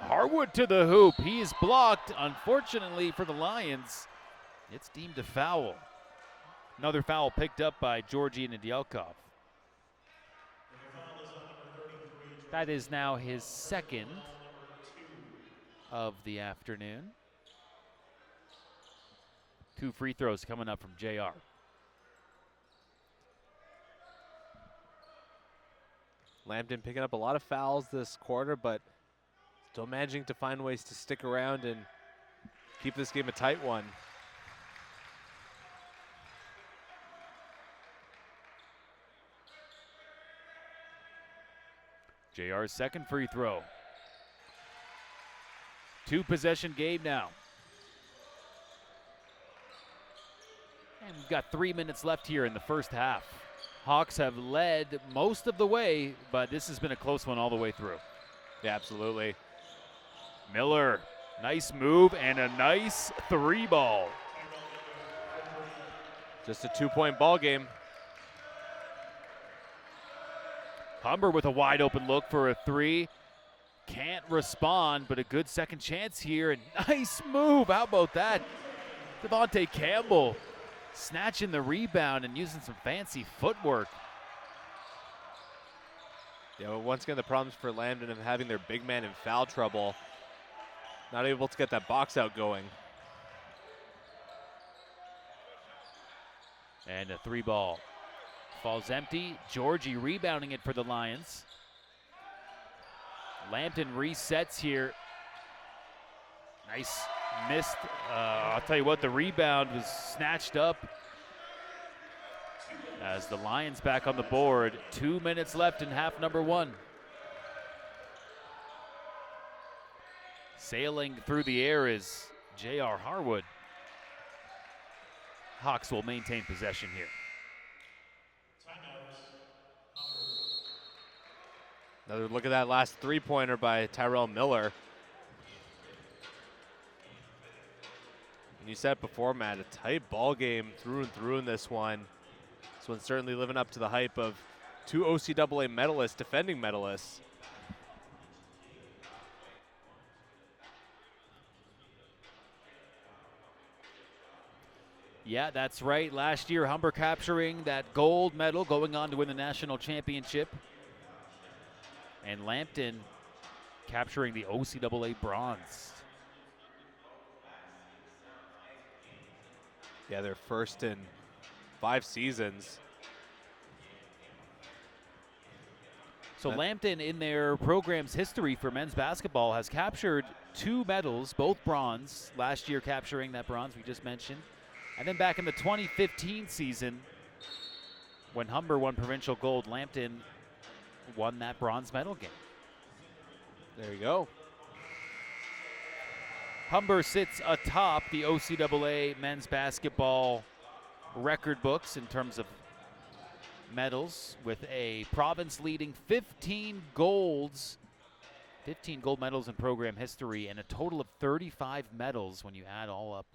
Speaker 1: Harwood to the hoop. He is blocked. Unfortunately for the Lions, it's deemed a foul. Another foul picked up by Georgi Nedeljkov. That is now his second of the afternoon. 2 free throws coming up from JR.
Speaker 2: Lambton picking up a lot of fouls this quarter, but still managing to find ways to stick around and keep this game a tight one.
Speaker 1: JR's second free throw. 2-possession game now. And we've got 3 minutes left here in the first half. Hawks have led most of the way, but this has been a close one all the way through.
Speaker 2: Yeah, absolutely.
Speaker 1: Miller, nice move and a nice 3-ball.
Speaker 2: Just a 2-point ball game.
Speaker 1: Humber with a wide open look for a 3. Can't respond, but a good second chance here. And nice move. How about that? Devontae Campbell snatching the rebound and using some fancy footwork.
Speaker 2: Yeah, well, once again, the problems for Lambton of having their big man in foul trouble. Not able to get that box out going.
Speaker 1: And a 3-ball. Falls empty. Georgi rebounding it for the Lions. Lambton resets here. Nice missed. I'll tell you what, the rebound was snatched up as the Lions back on the board. 2 minutes left in half number 1. Sailing through the air is J.R. Harwood. Hawks will maintain possession here.
Speaker 2: Another look at that last three-pointer by Tyrell Miller. And you said before, Matt, a tight ball game through and through in this one. This one's certainly living up to the hype of 2 OCAA medalists, defending medalists.
Speaker 1: Yeah, that's right. Last year, Humber capturing that gold medal, going on to win the national championship. And Lambton capturing the OCAA bronze.
Speaker 2: Yeah, their first in 5 seasons.
Speaker 1: So Lambton, in their program's history for men's basketball, has captured 2 medals, both bronze. Last year capturing that bronze we just mentioned. And then back in the 2015 season, when Humber won provincial gold, Lambton won that bronze medal game.
Speaker 2: There you go.
Speaker 1: Humber sits atop the OCAA men's basketball record books in terms of medals, with a province-leading 15 golds, 15 gold medals in program history, and a total of 35 medals when you add all up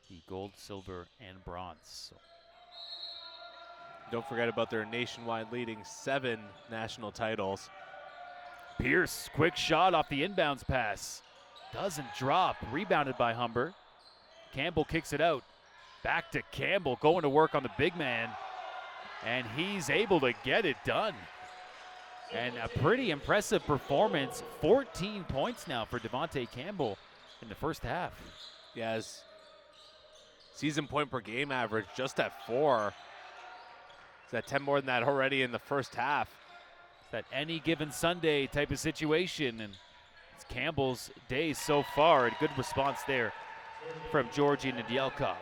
Speaker 1: the gold, silver, and bronze. So
Speaker 2: Don't forget about their nationwide leading 7 national titles.
Speaker 1: Pierce, quick shot off the inbounds pass. Doesn't drop. Rebounded by Humber. Campbell kicks it out. Back to Campbell, going to work on the big man. And he's able to get it done. And a pretty impressive performance. 14 points now for Devontae Campbell in the first half.
Speaker 2: Yeah, his season point per game average just at 4. He's at 10 more than that already in the first half.
Speaker 1: That any given Sunday type of situation, and it's Campbell's day so far. A good response there from Georgi Nedeljkov.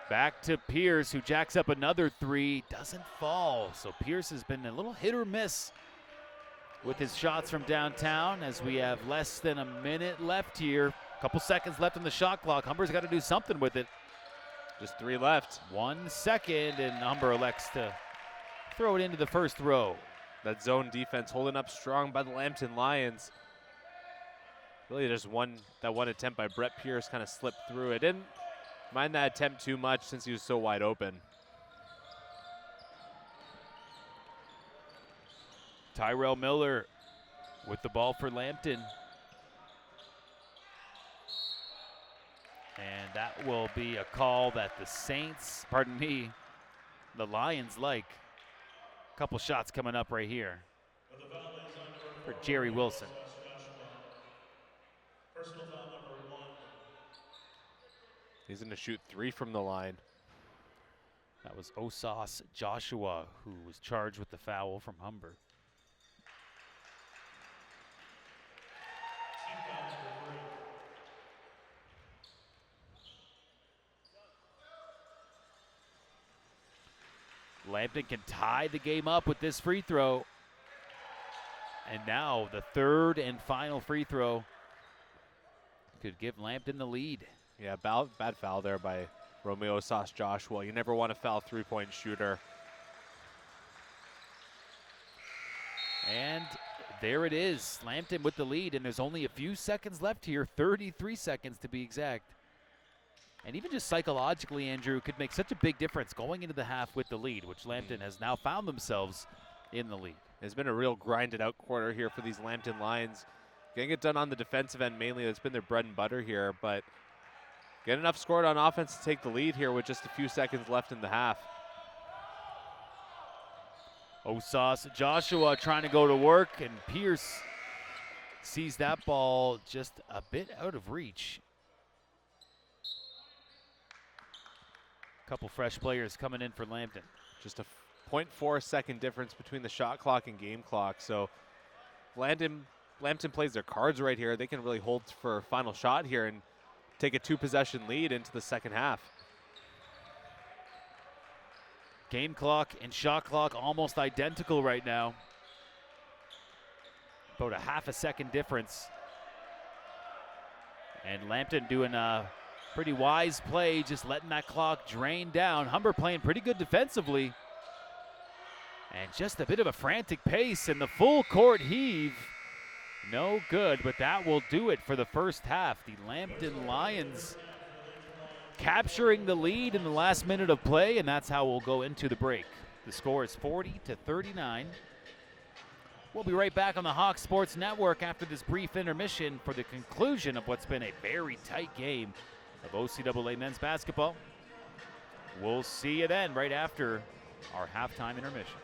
Speaker 1: Back to Pierce, who jacks up another 3, doesn't fall. So Pierce has been a little hit or miss with his shots from downtown, as we have less than a minute left here. A couple seconds left on the shot clock. Humber's got to do something with it.
Speaker 2: Just 3 left.
Speaker 1: 1 second, and Humber elects to throw it into the first row.
Speaker 2: That zone defense holding up strong by the Lambton Lions. Really just that one attempt by Brett Pierce kind of slipped through. I didn't mind that attempt too much since he was so wide open.
Speaker 1: Tyrell Miller with the ball for Lambton. And that will be a call that the Lions like. A couple shots coming up right here for Jerry Wilson.
Speaker 2: He's going to shoot 3 from the line.
Speaker 1: That was Osas Joshua, who was charged with the foul from Humber. Lambton can tie the game up with this free throw. And now the third and final free throw could give Lambton the lead.
Speaker 2: Yeah, bad foul there by Romeo Osas Joshua. You never want to foul 3-point shooter.
Speaker 1: And there it is, Lambton with the lead, and there's only a few seconds left here, 33 seconds to be exact. And even just psychologically, Andrew, could make such a big difference going into the half with the lead, which Lambton has now found themselves in the lead.
Speaker 2: It's been a real grinded out quarter here for these Lambton Lions. Getting it done on the defensive end mainly. That's been their bread and butter here, but get enough scored on offense to take the lead here with just a few seconds left in the half.
Speaker 1: Osas Joshua trying to go to work, and Pierce sees that ball just a bit out of reach. Couple fresh players coming in for Lambton.
Speaker 2: Just a 0.4 second difference between the shot clock and game clock. So Lambton plays their cards right here. They can really hold for a final shot here and take a 2-possession lead into the second half.
Speaker 1: Game clock and shot clock almost identical right now. About a half a second difference. And Lambton doing a pretty wise play, just letting that clock drain down. Humber playing pretty good defensively. And just a bit of a frantic pace, and the full court heave. No good, but that will do it for the first half. The Lambton Lions capturing the lead in the last minute of play, and that's how we'll go into the break. The score is 40-39. We'll be right back on the Hawk Sports Network after this brief intermission for the conclusion of what's been a very tight game of OCAA men's basketball. We'll see you then right after our halftime intermission.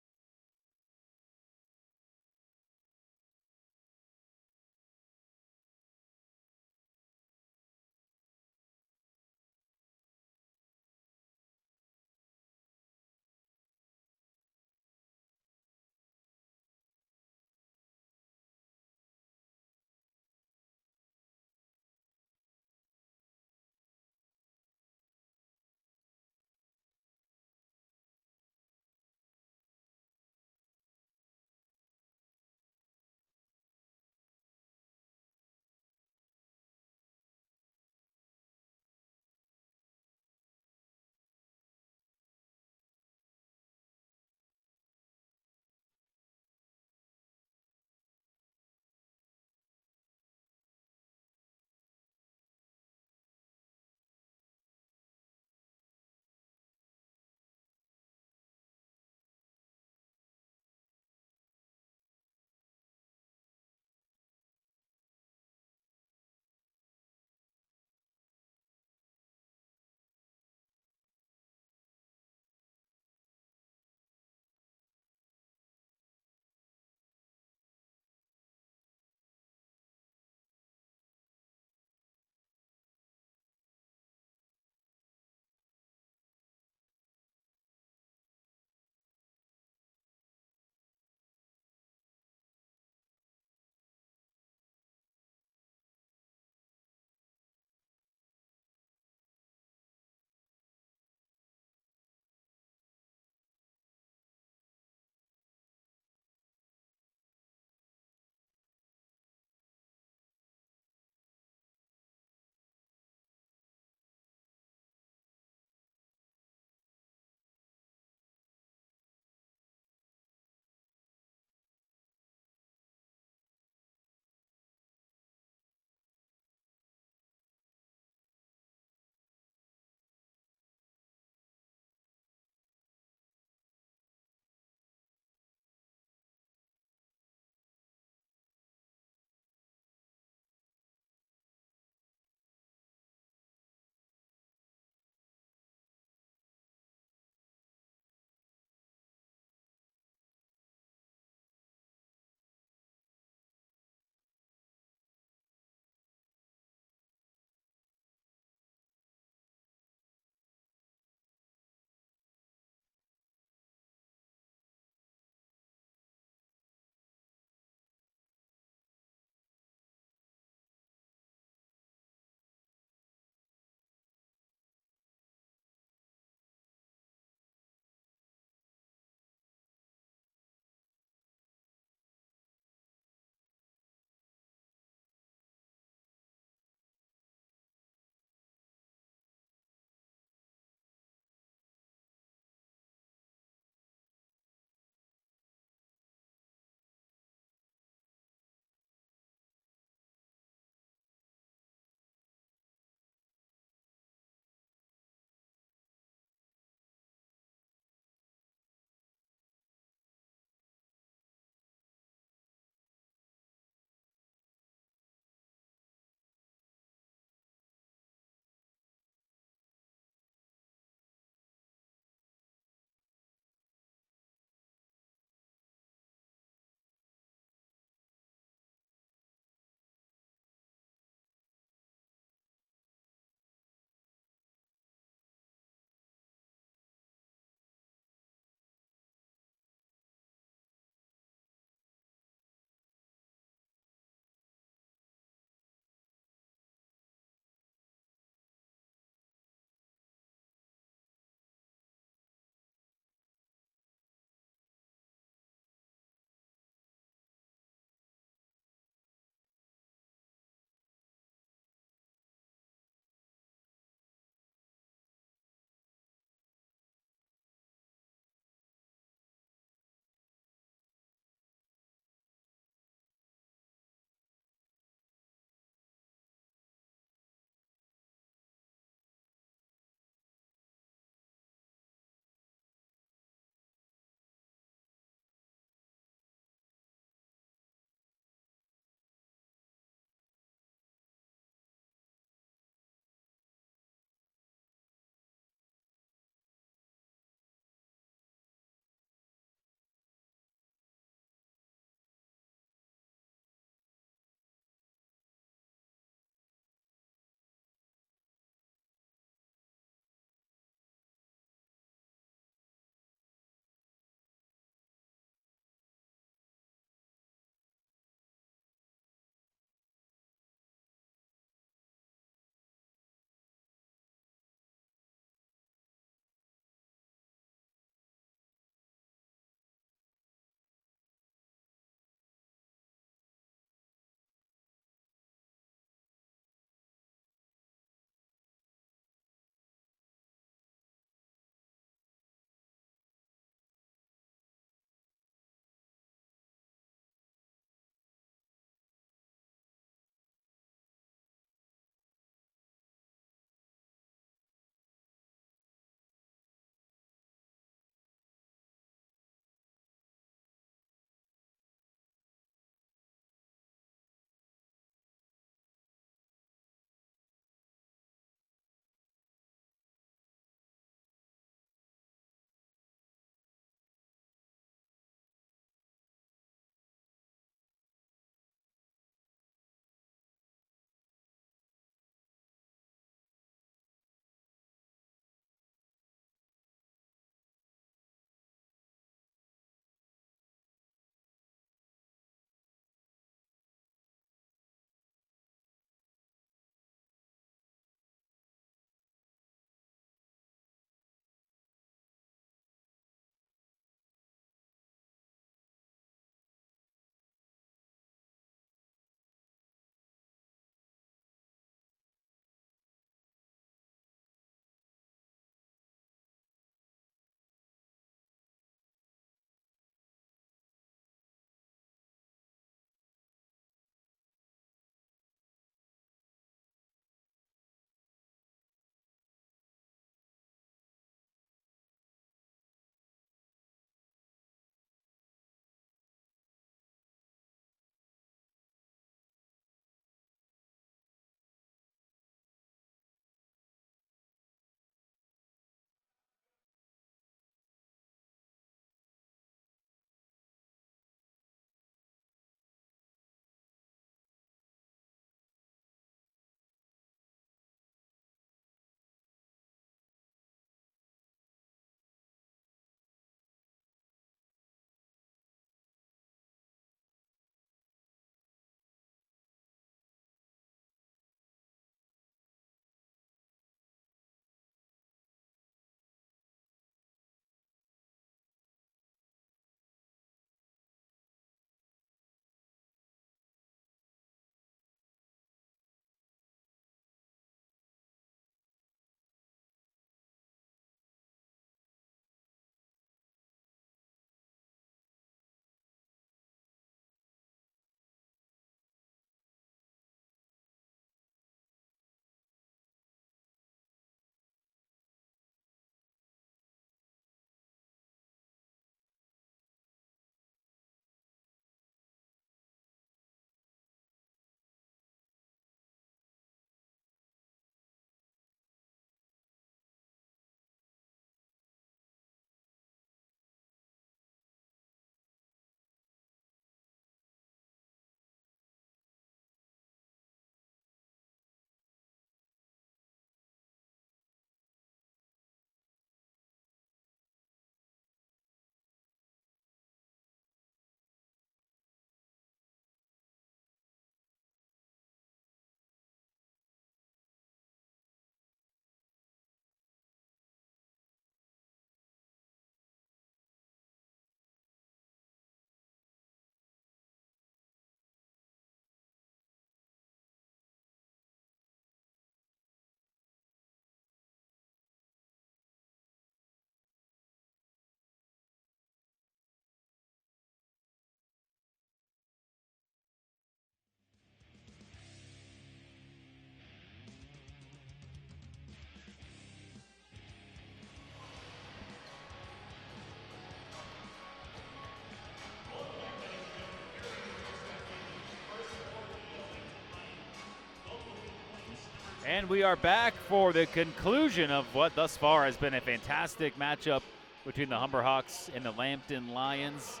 Speaker 1: And we are back for the conclusion of what thus far has been a fantastic matchup between the Humber Hawks and the Lambton Lions.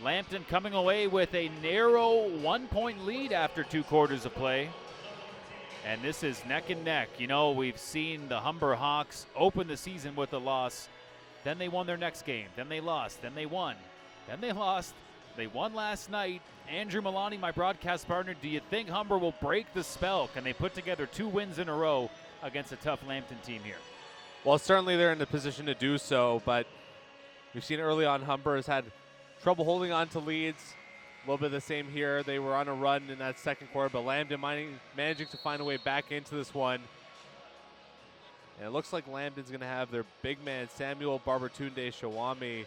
Speaker 1: Lambton coming away with a narrow 1-point lead after 2 quarters of play. And this is neck and neck. You know, we've seen the Humber Hawks open the season with a loss. Then they won their next game. Then they lost. Then they won. Then they lost. They won last night. Andrew Milani, my broadcast partner, do you think Humber will break the spell? Can they put together 2 wins in a row against a tough Lambton team here?
Speaker 2: Well, certainly they're in the position to do so, but we've seen early on Humber has had trouble holding on to leads. A little bit of the same here. They were on a run in that second quarter, but Lambton managing to find a way back into this one. And it looks like Lambton's going to have their big man, Samuel Barbertunde Shawami,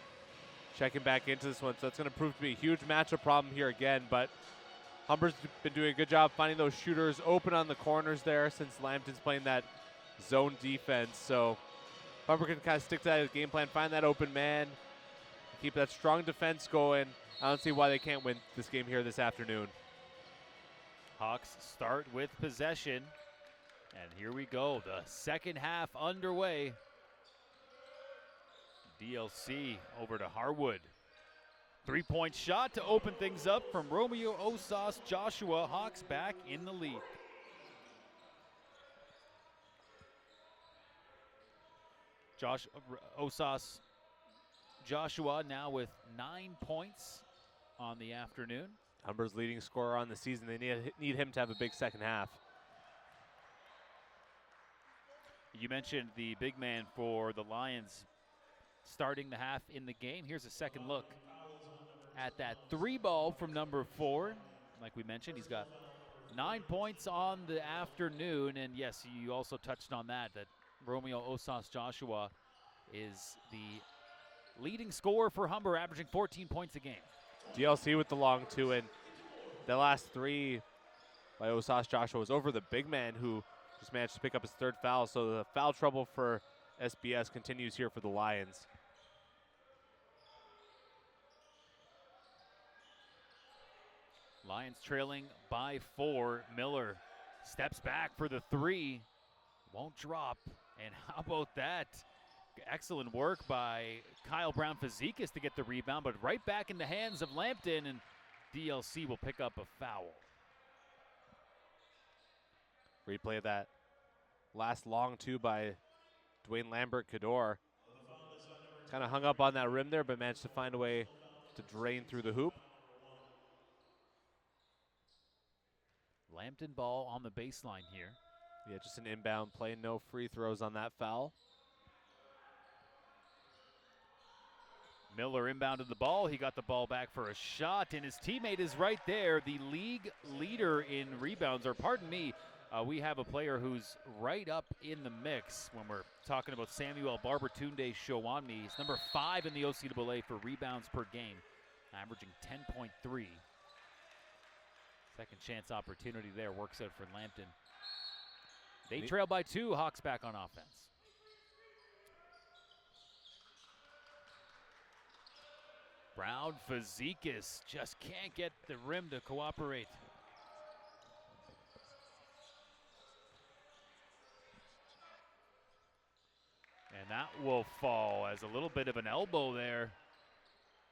Speaker 2: checking back into this one. So that's going to prove to be a huge matchup problem here again. But Humber's been doing a good job finding those shooters open on the corners there since Lambton's playing that zone defense. So Humber can kind of stick to that game plan, find that open man, keep that strong defense going. I don't see why they can't win this game here this afternoon.
Speaker 1: Hawks start with possession. And here we go, the second half underway. DLC over to Harwood. 3-point shot to open things up from Romeo Osas Joshua. Hawks back in the lead. Osas Joshua now with 9 points on the afternoon.
Speaker 2: Humber's leading scorer on the season. They need him to have a big second half.
Speaker 1: You mentioned the big man for the Lions starting the half in the game. Here's a second look at that 3 ball from number 4. Like we mentioned, he's got 9 points on the afternoon. And yes, you also touched on that Romeo Osas Joshua is the leading scorer for Humber, averaging 14 points a game.
Speaker 2: DLC with the long 2, and the last 3 by Osas Joshua was over the big man who just managed to pick up his 3rd foul. So the foul trouble for SBS continues here for the Lions.
Speaker 1: Lions trailing by 4. Miller steps back for the 3. Won't drop. And how about that? Excellent work by Kyle Brown-Fazekas to get the rebound, but right back in the hands of Lambton, and DLC will pick up a foul.
Speaker 2: Replay of that last long 2 by Dwayne Lambert-Cador. Kind of hung up on that rim there, but managed to find a way to drain through the hoop.
Speaker 1: Lambton ball on the baseline here.
Speaker 2: Yeah, just an inbound play. No free throws on that foul.
Speaker 1: Miller inbounded the ball. He got the ball back for a shot, and his teammate is right there, the league leader in rebounds, or pardon me, we have a player who's right up in the mix when we're talking about Samuel Barbertunde Shawami. He's number 5 in the OCAA for rebounds per game, averaging 10.3. Second chance opportunity there, works out for Lambton. They trail by 2, Hawks back on offense. Brown-Fazekas just can't get the rim to cooperate. And that will fall as a little bit of an elbow there,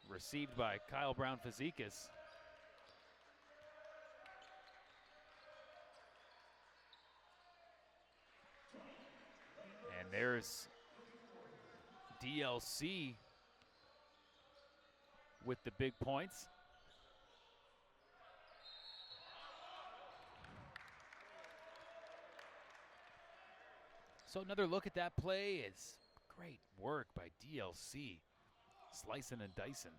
Speaker 1: received by Kyle Brown-Fazekas. And there's DLC with the big points. So another look at that play. It's great work by DLC, slicing and dicing.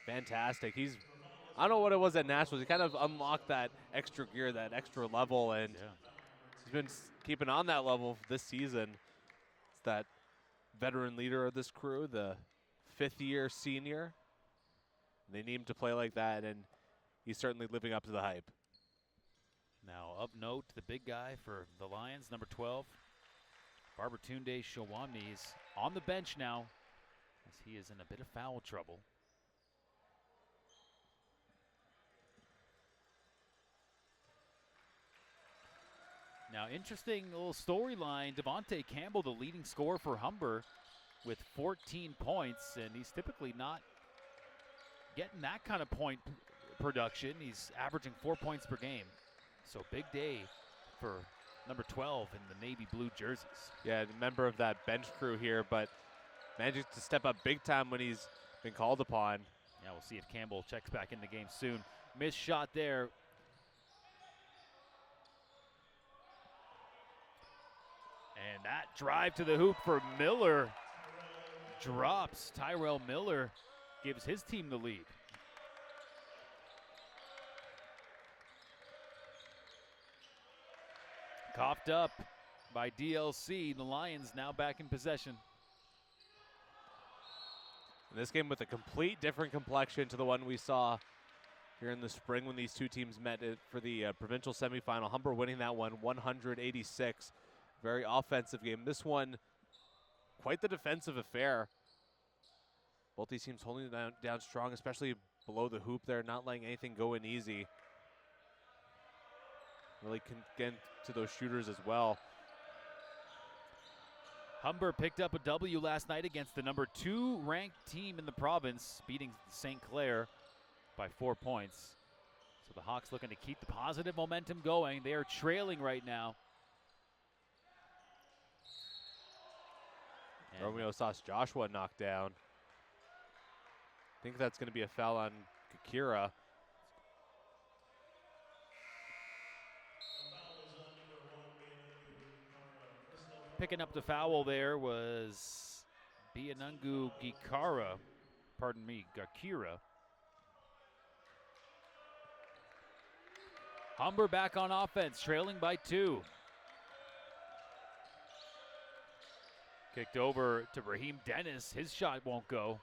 Speaker 2: Fantastic. I don't know what it was at Nationals. He kind of unlocked that extra gear, that extra level, and he's been keeping on that level this season. It's that veteran leader of this crew, the 5th-year senior. They need him to play like that, and he's certainly living up to the hype.
Speaker 1: Now, up note, the big guy for the Lions, number 12, Barbertunde Shawami, is on the bench now as he is in a bit of foul trouble. Now, interesting little storyline. Devontae Campbell, the leading scorer for Humber, with 14 points, and he's typically not getting that kind of point production. He's averaging 4 points per game. So big day for number 12 in the navy blue jerseys.
Speaker 2: Yeah, a member of that bench crew here, but managing to step up big time when he's been called upon.
Speaker 1: Yeah, we'll see if Campbell checks back in the game soon. Missed shot there. And that drive to the hoop for Miller drops. Tyrell Miller gives his team the lead. Coughed up by DLC. The Lions now back in possession.
Speaker 2: And this game with a complete different complexion to the one we saw here in the spring when these two teams met for the provincial semifinal. Humber winning that one 186. Very offensive game. This one, quite the defensive affair. Both these teams holding it down strong, especially below the hoop there, not letting anything go in easy. Really can get to those shooters as well.
Speaker 1: Humber picked up a W last night against the number 2 ranked team in the province, beating St. Clair by 4 points. So the Hawks looking to keep the positive momentum going. They are trailing right now. And
Speaker 2: Romeo saw Joshua knocked down. I think that's going to be a foul on Kakira.
Speaker 1: picking up the foul there was Bianungu Gakira. Humber back on offense, trailing by 2. Kicked over to Raheem Dennis. His shot won't go.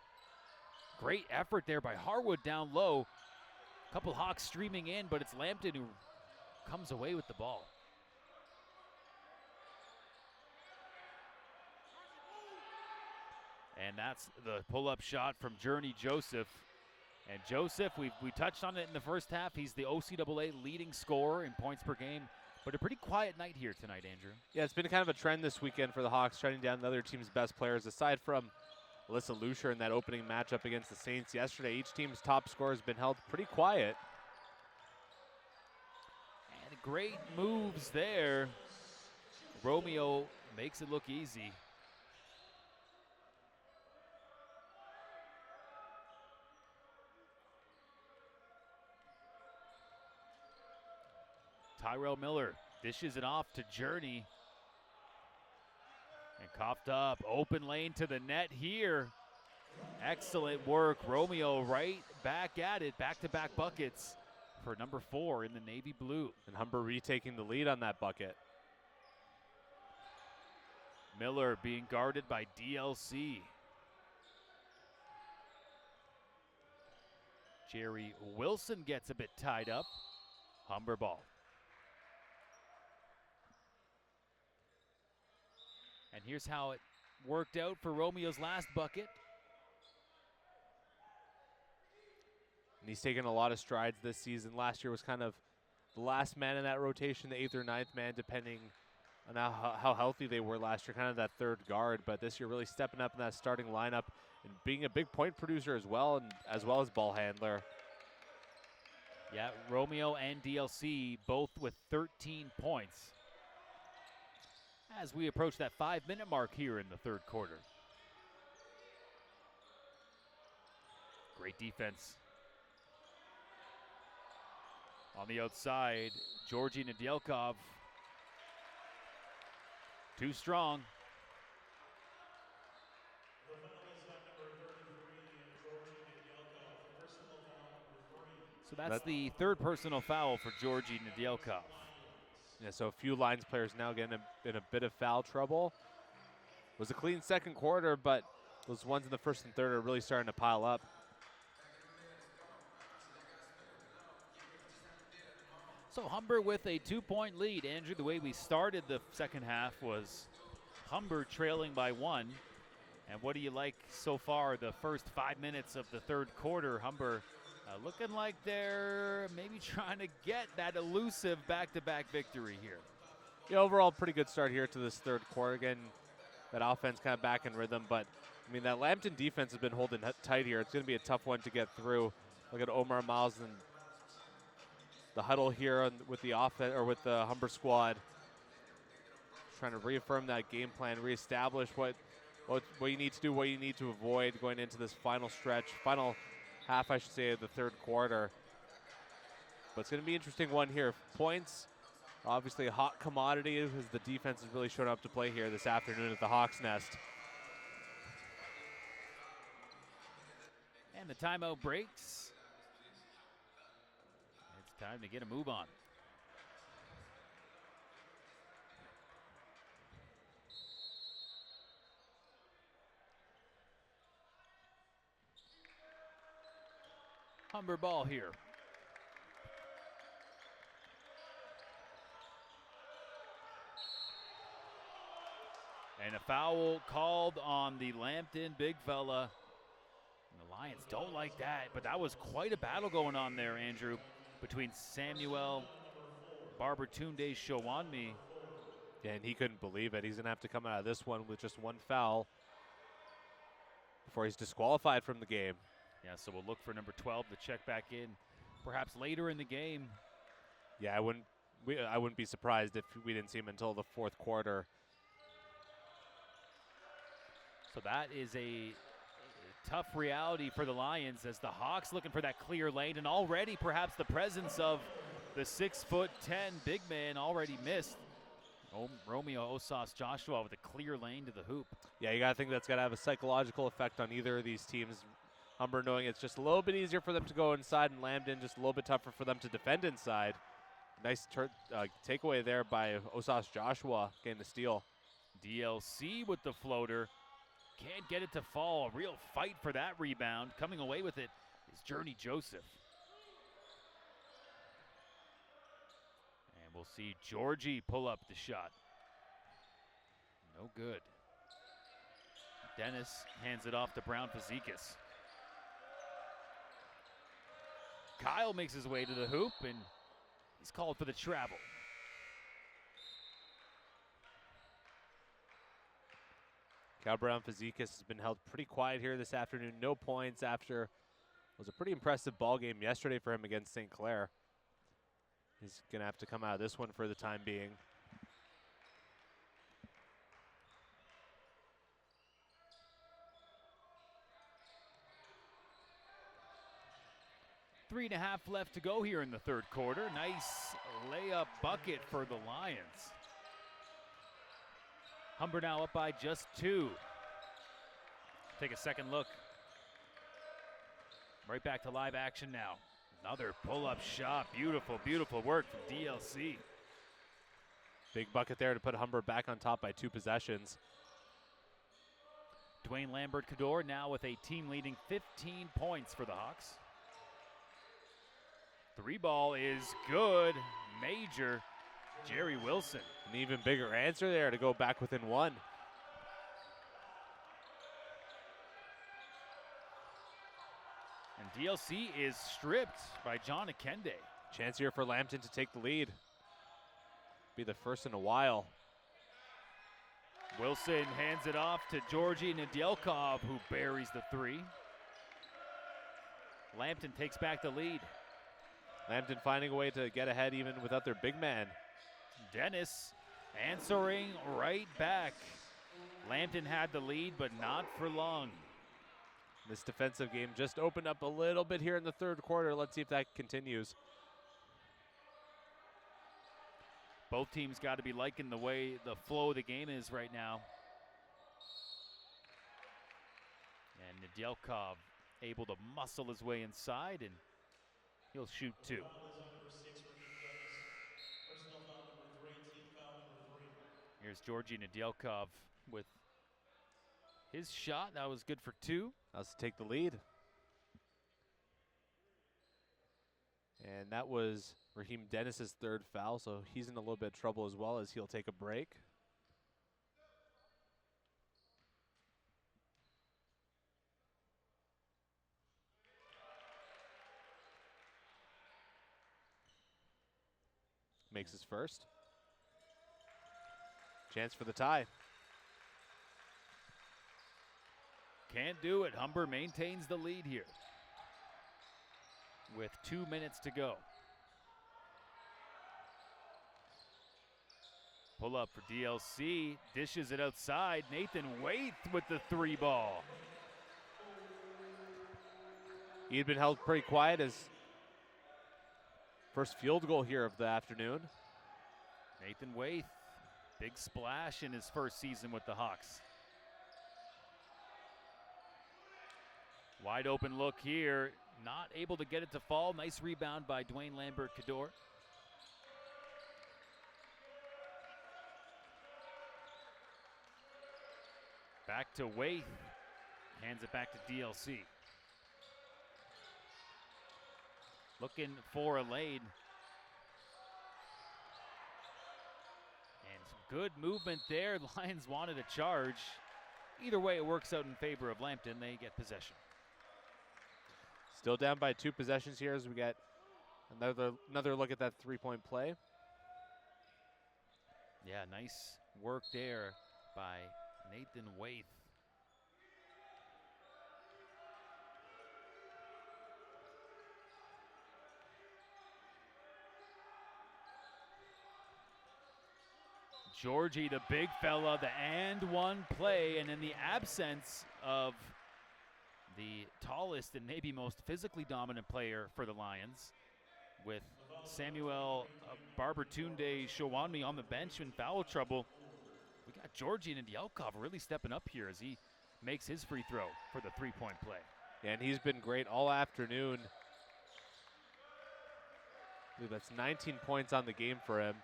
Speaker 1: Great effort there by Harwood down low. A couple Hawks streaming in, but it's Lambton who comes away with the ball. And that's the pull-up shot from Journey Joseph. And Joseph, we touched on it in the first half. He's the OCAA leading scorer in points per game. But a pretty quiet night here tonight, Andrew.
Speaker 2: Yeah, it's been kind of a trend this weekend for the Hawks, shutting down the other team's best players. Aside from Alyssa Lucier in that opening matchup against the Saints yesterday, each team's top scorer has been held pretty quiet.
Speaker 1: And great moves there. Romeo makes it look easy. Tyrell Miller dishes it off to Journey. And coughed up. Open lane to the net here. Excellent work. Romeo right back at it. Back-to-back buckets for number 4 in the navy blue.
Speaker 2: And Humber retaking the lead on that bucket.
Speaker 1: Miller being guarded by DLC. Jerry Wilson gets a bit tied up. Humber ball. And here's how it worked out for Romeo's last bucket.
Speaker 2: And he's taken a lot of strides this season. Last year was kind of the last man in that rotation, the 8th or 9th man, depending on how healthy they were last year, kind of that third guard. But this year really stepping up in that starting lineup and being a big point producer as well, and as well as ball handler.
Speaker 1: Yeah, Romeo and DLC both with 13 points as we approach that 5-minute mark here in the third quarter. Great defense. On the outside, Georgi Nedelkov. Too strong. So that's the third personal foul for Georgi Nedelkov.
Speaker 2: Yeah, so a few Lions players now getting in a bit of foul trouble. It was a clean second quarter, but those ones in the first and third are really starting to pile up.
Speaker 1: So Humber with a 2-point lead. Andrew, the way we started the second half was Humber trailing by 1. And what do you like so far the first 5 minutes of the third quarter? Humber looking like they're maybe trying to get that elusive back-to-back victory here.
Speaker 2: Yeah, overall, pretty good start here to this third quarter. Again, that offense kind of back in rhythm, but I mean, that Lambton defense has been holding tight here. It's going to be a tough one to get through. Look at Omar Miles and the huddle here with the offense or with the Humber squad, trying to reaffirm that game plan, reestablish what you need to do, what you need to avoid going into this final stretch, final half, I should say, of the third quarter. But it's going to be an interesting one here. Points, obviously a hot commodity as the defense has really shown up to play here this afternoon at the Hawks Nest.
Speaker 1: And the timeout breaks. It's time to get a move on. Humber ball here. And a foul called on the Lambton big fella. And the Lions don't like that, but that was quite a battle going on there, Andrew, between Samuel Barbertunde Showanmi.
Speaker 2: Yeah, and he couldn't believe it. He's going to have to come out of this one with just one foul before he's disqualified from the game.
Speaker 1: Yeah, so we'll look for number 12 to check back in perhaps later in the game.
Speaker 2: Yeah, I wouldn't be surprised if we didn't see him until the fourth quarter.
Speaker 1: So that is a tough reality for the Lions as the Hawks looking for that clear lane, and already perhaps the presence of the 6'10" big man already missed. Romeo Osas Joshua with a clear lane to the hoop.
Speaker 2: Yeah, you got to think that's got to have a psychological effect on either of these teams. Humber knowing it's just a little bit easier for them to go inside, and Lambton just a little bit tougher for them to defend inside. Nice takeaway there by Osas Joshua getting the steal.
Speaker 1: DLC with the floater. Can't get it to fall. A real fight for that rebound. Coming away with it is Journey Joseph. And we'll see Georgie pull up the shot. No good. Dennis hands it off to Brown Fazekas. Kyle makes his way to the hoop, and he's called for the travel.
Speaker 2: Cal Brown Fazekas has been held pretty quiet here this afternoon. No points after it was a pretty impressive ball game yesterday for him against St. Clair. He's going to have to come out of this one for the time being.
Speaker 1: Three and a half left to go here in the third quarter. Nice layup bucket for the Lions. Humber now up by just 2. Take a second look. Right back to live action now. Another pull-up shot. Beautiful, beautiful work from DLC.
Speaker 2: Big bucket there to put Humber back on top by 2 possessions.
Speaker 1: Dwayne Lambert-Cador now with a team-leading 15 points for the Hawks. 3 ball is good. Major. Jerry Wilson.
Speaker 2: An even bigger answer there to go back within 1.
Speaker 1: And DLC is stripped by John Akende.
Speaker 2: Chance here for Lambton to take the lead. Be the first in a while.
Speaker 1: Wilson hands it off to Georgi Nedelkov, who buries the 3. Lambton takes back the lead.
Speaker 2: Lambton finding a way to get ahead even without their big man.
Speaker 1: Dennis answering right back. Lambton had the lead, but not for long.
Speaker 2: This defensive game just opened up a little bit here in the third quarter. Let's see if that continues.
Speaker 1: Both teams got to be liking the way the flow of the game is right now. And Nedelkov able to muscle his way inside, and he'll shoot 2. Here's Georgi Nedelkov with his shot. That was good for 2.
Speaker 2: Let's take the lead. And that was Raheem Dennis's 3rd foul, so he's in a little bit of trouble as well as he'll take a break. Makes his first. Chance for the tie.
Speaker 1: Can't do it. Humber maintains the lead here with 2 minutes to go. Pull up for DLC, dishes it outside. Nathan Waite with the 3 ball.
Speaker 2: He had been held pretty quiet as first field goal here of the afternoon.
Speaker 1: Nathan Waite, big splash in his first season with the Hawks. Wide open look here, not able to get it to fall. Nice rebound by Dwayne Lambert-Cador. Back to Waite, hands it back to DLC. Looking for a lane. And some good movement there. Lions wanted a charge. Either way, it works out in favor of Lambton. They get possession.
Speaker 2: Still down by 2 possessions here as we get another look at that 3-point play.
Speaker 1: Yeah, nice work there by Nathan Waite. Georgie, the big fella, the and one play, and in the absence of the tallest and maybe most physically dominant player for the Lions, with Samuel Barbertunde Shawanmi on the bench in foul trouble, we got Georgie and Ndialkov really stepping up here as he makes his free throw for the 3-point play.
Speaker 2: Yeah, and he's been great all afternoon. I believe that's 19 points on the game for him.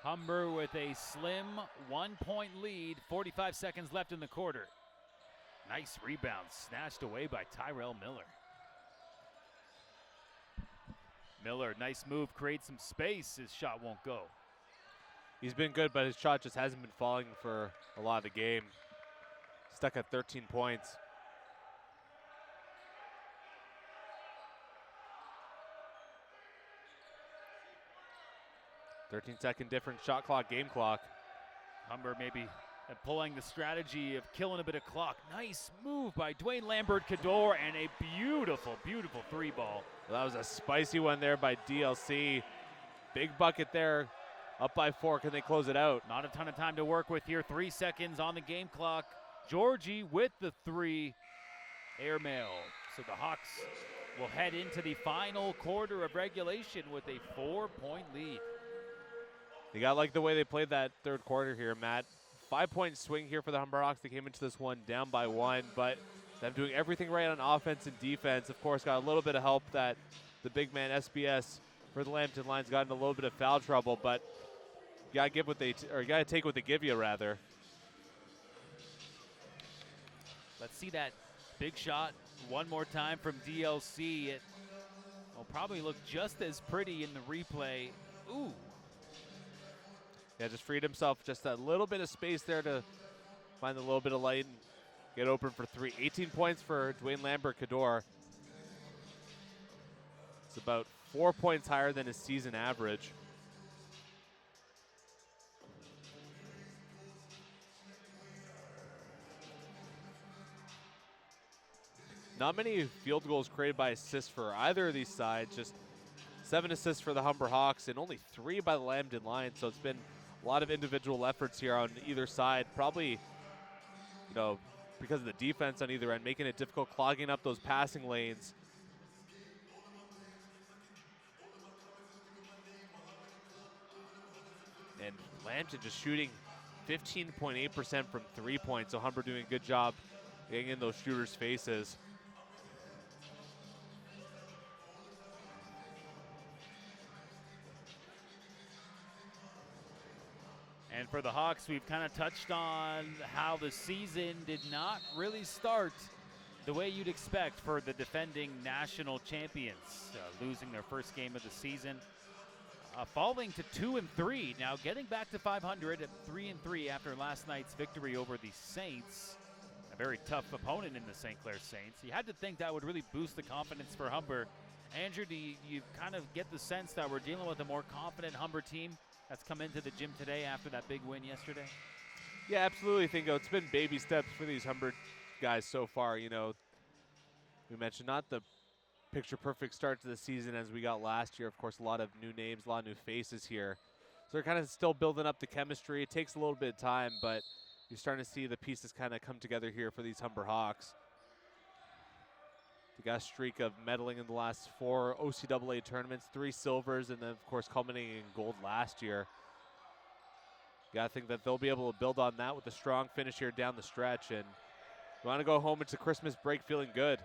Speaker 1: Humber with a slim 1-point lead, 45 seconds left in the quarter. Nice rebound, snatched away by Tyrell Miller. Miller, nice move, creates some space. His shot won't go.
Speaker 2: He's been good, but his shot just hasn't been falling for a lot of the game. Stuck at 13 points. "13-second difference, shot clock, game clock."
Speaker 1: Humber maybe pulling the strategy of killing a bit of clock. Nice move by Dwayne Lambert-Cador and a beautiful, beautiful 3-ball.
Speaker 2: Well, that was a spicy one there by DLC. Big bucket there, up by 4. Can they close it out?
Speaker 1: Not a ton of time to work with here. 3 seconds on the game clock. Georgie with the 3, airmail. So the Hawks will head into the final quarter of regulation with a 4-point lead.
Speaker 2: You got to like the way they played that third quarter here, Matt. 5-point swing here for the Humber Hawks. They came into this one down by 1, but them doing everything right on offense and defense. Of course, got a little bit of help that the big man SBS for the Lambton Lions got in a little bit of foul trouble, but you got to give what they you got to take what they give you, rather.
Speaker 1: Let's see that big shot one more time from DLC. It will probably look just as pretty in the replay. Ooh.
Speaker 2: Yeah, just freed himself just a little bit of space there to find a little bit of light and get open for 3. 18 points for Dwayne Lambert-Cador. It's about 4 points higher than his season average. Not many field goals created by assists for either of these sides. Just 7 assists for the Humber Hawks and only 3 by the Lambton Lions. So it's been a lot of individual efforts here on either side. Probably, because of the defense on either end, making it difficult, clogging up those passing lanes. And Lambton just shooting 15.8% from 3-point. So Humber doing a good job getting in those shooters' faces.
Speaker 1: And for the Hawks, we've kind of touched on how the season did not really start the way you'd expect for the defending national champions, losing their first game of the season, falling to 2-3. Now getting back to 500 at 3-3 after last night's victory over the Saints, a very tough opponent in the St. Clair Saints. You had to think that would really boost the confidence for Humber Andrew, do you kind of get the sense that we're dealing with a more confident Humber team that's come into the gym today after that big win yesterday?
Speaker 2: Yeah, absolutely. I think it's been baby steps for these Humber guys so far. You know, we mentioned not the picture perfect start to the season as we got last year. Of course, a lot of new names, a lot of new faces here. So they're kind of still building up the chemistry. It takes a little bit of time, but you're starting to see the pieces kind of come together here for these Humber Hawks. They got a streak of medaling in the last 4 OCAA tournaments, 3 silvers, and then, of course, culminating in gold last year. You got to think that they'll be able to build on that with a strong finish here down the stretch, and you want to go home into Christmas break feeling good.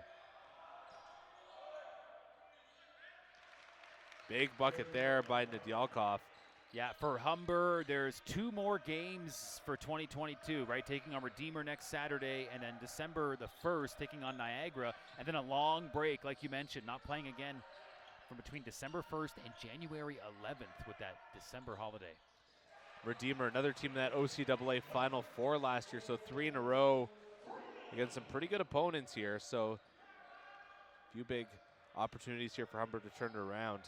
Speaker 2: Big bucket there by Nedyalkov.
Speaker 1: Yeah, for Humber, there's 2 more games for 2022, right? Taking on Redeemer next Saturday, and then December the 1st, taking on Niagara, and then a long break, like you mentioned, not playing again from between December 1st and January 11th with that December holiday.
Speaker 2: Redeemer, another team in that OCAA Final Four last year, so 3 in a row against some pretty good opponents here. So a few big opportunities here for Humber to turn it around.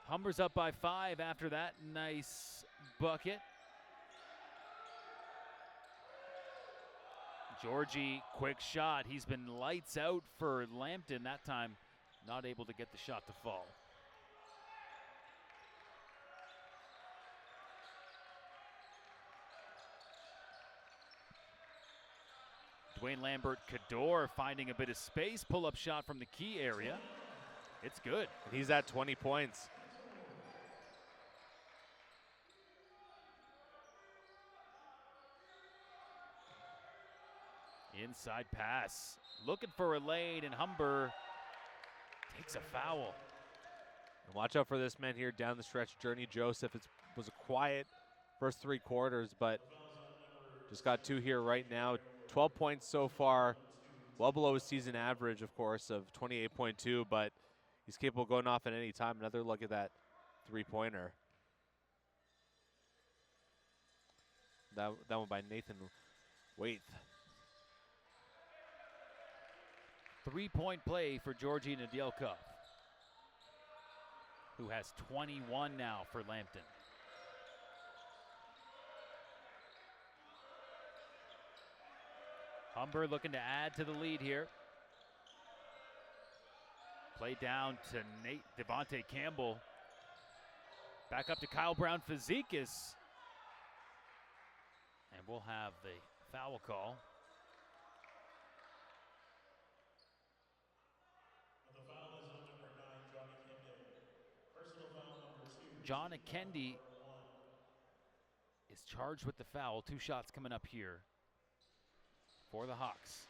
Speaker 1: Humber's up by 5 after that nice bucket. Georgie, quick shot. He's been lights out for Lambton that time. Not able to get the shot to fall. Dwayne Lambert-Cador finding a bit of space. Pull-up shot from the key area. It's good.
Speaker 2: And he's at 20 points.
Speaker 1: Inside pass. Looking for a lane, and Humber takes a foul.
Speaker 2: And watch out for this man here down the stretch, Journey Joseph. It was a quiet first 3 quarters, but just got 2 here right now. 12 points so far, well below his season average, of course, of 28.2, but he's capable of going off at any time. Another look at that 3-pointer. That one by Nathan Waith.
Speaker 1: 3-point play for Georgie Nedyalkov, who has 21 now for Lambton. Humber looking to add to the lead here. Play down to Devontae Campbell. Back up to Kyle Brown-Fazikis. And we'll have the foul call.
Speaker 3: The foul is on number 9, John Akende. Personal foul number 2.
Speaker 1: John Akende is charged with the foul. 2 shots coming up here for the Hawks.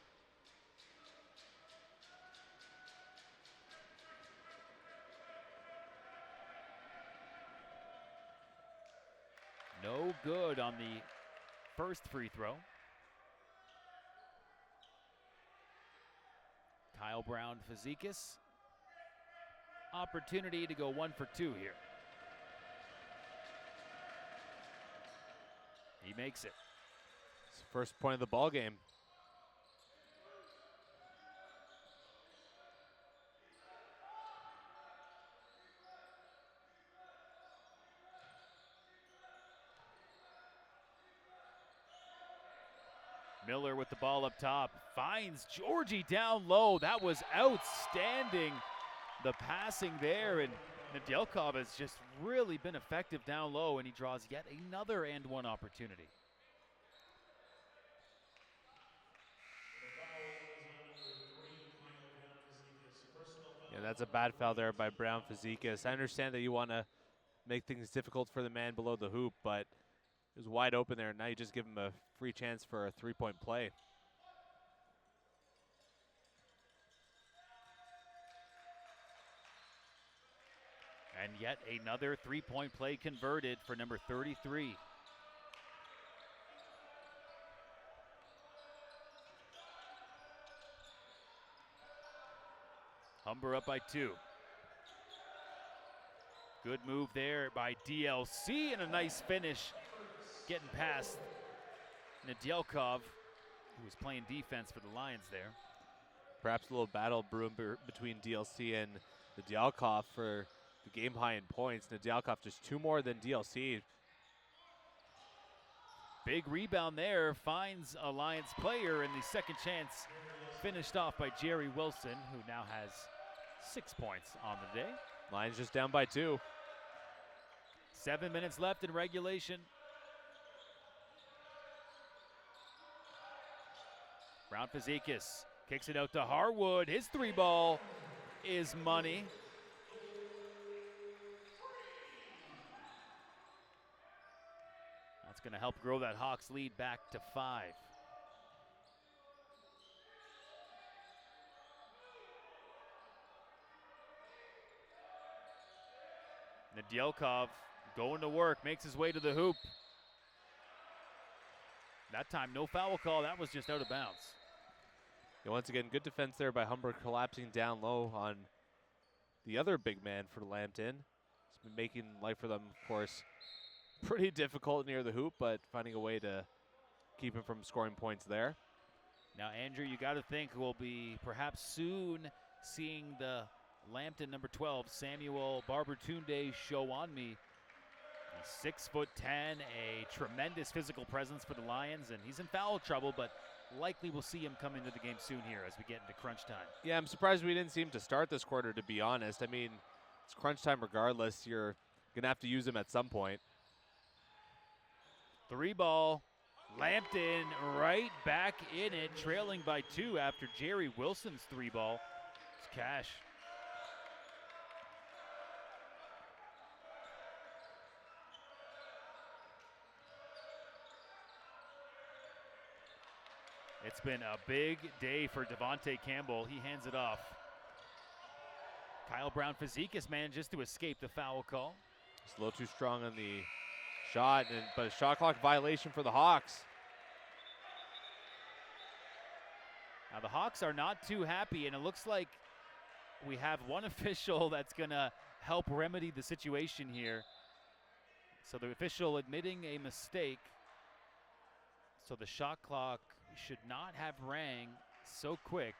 Speaker 1: No good on the first free throw. Kyle Brown-Fazikis. Opportunity to go 1 for 2 here. He makes it.
Speaker 2: It's the first point of the ball game.
Speaker 1: Miller with the ball up top, finds Georgie down low. That was outstanding, the passing there, and Nedyalkov has just really been effective down low, and he draws yet another and one opportunity.
Speaker 2: Yeah, that's a bad foul there by Brown-Fazikis. I understand that you want to make things difficult for the man below the hoop, but it was wide open there, and now you just give him a free chance for a 3-point play.
Speaker 1: And yet another 3-point play converted for number 33. Humber up by 2. Good move there by DLC, and a nice finish getting past Nedyalkov, who was playing defense for the Lions there.
Speaker 2: Perhaps a little battle brewing between DLC and Nedyalkov for the game high in points. Nedyalkov just 2 more than DLC.
Speaker 1: Big rebound there, finds Alliance player, and the second chance finished off by Jerry Wilson, who now has 6 points on the day.
Speaker 2: Lions just down by 2.
Speaker 1: 7 minutes left in regulation. Brown Fazikis kicks it out to Harwood. His 3-ball is money. That's going to help grow that Hawks lead back to 5. Nedyalkov going to work, makes his way to the hoop. That time, no foul call. That was just out of bounds.
Speaker 2: Yeah, once again, good defense there by Humber, collapsing down low on the other big man for Lambton. It's been making life for them, of course, pretty difficult near the hoop, but finding a way to keep him from scoring points there.
Speaker 1: Now, Andrew, you got to think we'll be perhaps soon seeing the Lambton number 12, Samuel Barbertunde, show on me. He's 6'10", a tremendous physical presence for the Lions, and he's in foul trouble, but likely we'll see him come into the game soon here as we get into crunch time.
Speaker 2: Yeah, I'm surprised we didn't see him to start this quarter, to be honest. I mean, it's crunch time regardless. You're going to have to use him at some point.
Speaker 1: 3-ball, Lambton right back in it, trailing by 2 after Jerry Wilson's 3-ball. It's Cash. It's been a big day for Devontae Campbell. He hands it off. Kyle Brown Fazikis manages to escape the foul call.
Speaker 2: It's a little too strong on the shot, but a shot clock violation for the Hawks.
Speaker 1: Now the Hawks are not too happy, and it looks like we have one official that's going to help remedy the situation here. So the official admitting a mistake. So the shot clock should not have rang so quick.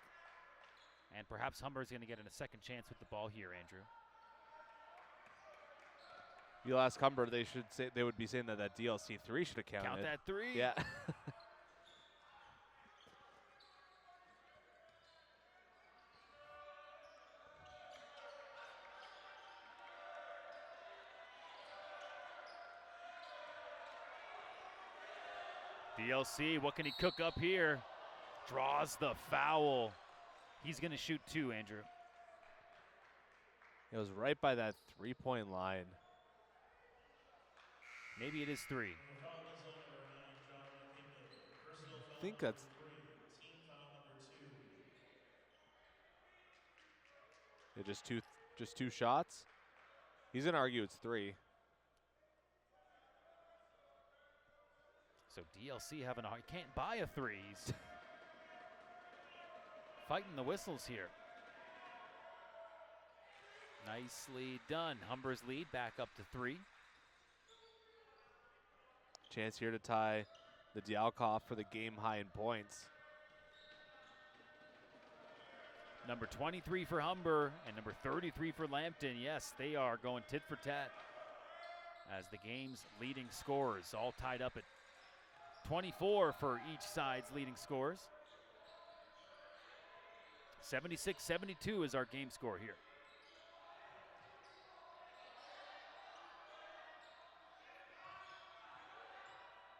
Speaker 1: And perhaps Humber is going to get a second chance with the ball here, Andrew.
Speaker 2: You'll ask Humber, they would be saying that DLC 3 should have counted.
Speaker 1: Count that 3.
Speaker 2: Yeah.
Speaker 1: DLC, what can he cook up here? Draws the foul. He's going to shoot 2, Andrew.
Speaker 2: It was right by that 3-point line.
Speaker 1: Maybe it is 3.
Speaker 2: I think that's... Yeah, just two shots. He's going to argue it's 3.
Speaker 1: So DLC having a hard, can't buy a 3. He's fighting the whistles here. Nicely done. Humber's lead back up to 3.
Speaker 2: Chance here to tie Nedyalkov for the game high in points.
Speaker 1: Number 23 for Humber and number 33 for Lambton. Yes, they are going tit for tat as the game's leading scorers all tied up at 24 for each side's leading scores. 76-72 is our game score here.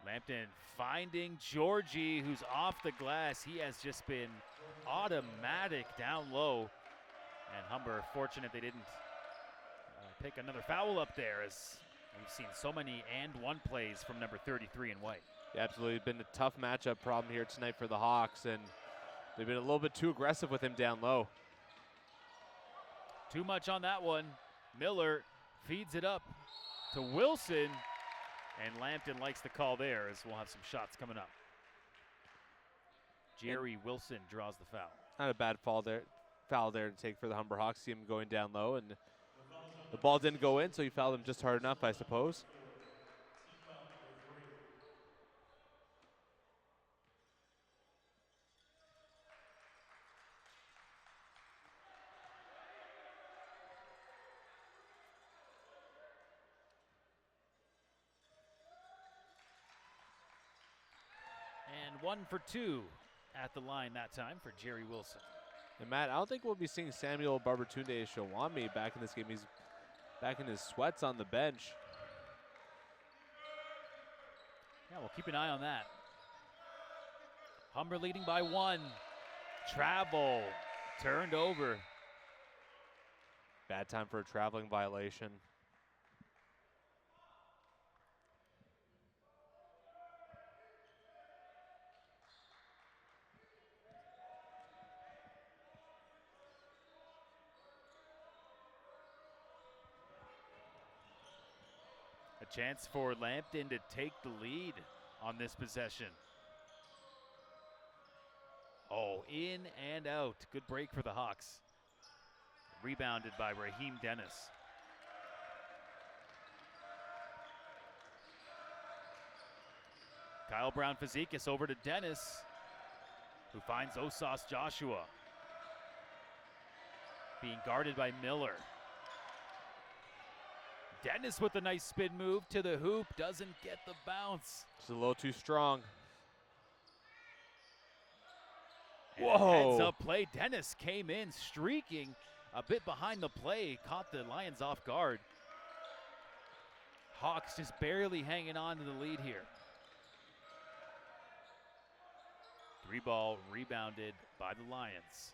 Speaker 1: Lambton finding Georgie, who's off the glass. He has just been automatic down low. And Humber fortunate they didn't pick another foul up there, as we've seen so many and one plays from number 33 in white.
Speaker 2: Yeah, absolutely. Been a tough matchup problem here tonight for the Hawks, and they've been a little bit too aggressive with him down low.
Speaker 1: Too much on that one. Miller feeds it up to Wilson, and Lambton likes the call there, as we'll have some shots coming up. Jerry Wilson draws the foul.
Speaker 2: Not a bad foul there to take for the Humber Hawks. See him going down low, and the ball didn't go in, so he fouled him just hard enough, I suppose.
Speaker 1: And 1 for 2 at the line that time for Jerry Wilson.
Speaker 2: And Matt, I don't think we'll be seeing Samuel Barbatunde Shawami back in this game. He's back in his sweats on the bench.
Speaker 1: Yeah, we'll keep an eye on that. Humber leading by 1. Travel turned over.
Speaker 2: Bad time for a traveling violation.
Speaker 1: A chance for Lambton to take the lead on this possession. Oh, in and out. Good break for the Hawks. Rebounded by Raheem Dennis. Kyle Brown-Fazikis over to Dennis, who finds Osas Joshua. Being guarded by Miller. Dennis with a nice spin move to the hoop, doesn't get the bounce.
Speaker 2: Just a little too strong.
Speaker 1: And
Speaker 2: Whoa.
Speaker 1: Heads up play. Dennis came in streaking a bit behind the play, caught the Lions off guard. Hawks just barely hanging on to the lead here. 3-ball rebounded by the Lions.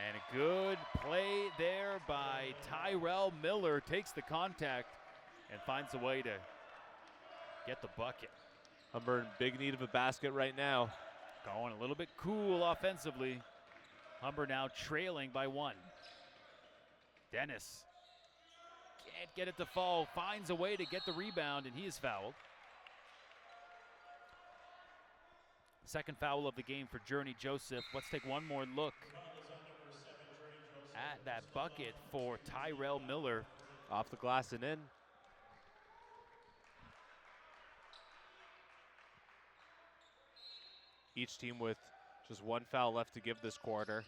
Speaker 1: And a good play there by Tyrell Miller. Takes the contact and finds a way to get the bucket.
Speaker 2: Humber in big need of a basket right now.
Speaker 1: Going a little bit cool offensively. Humber now trailing by 1. Dennis can't get it to fall. Finds a way to get the rebound, and he is fouled. Second foul of the game for Journey Joseph. Let's take one more look at that bucket for Tyrell Miller.
Speaker 2: Off the glass and in. Each team with just 1 foul left to give this quarter.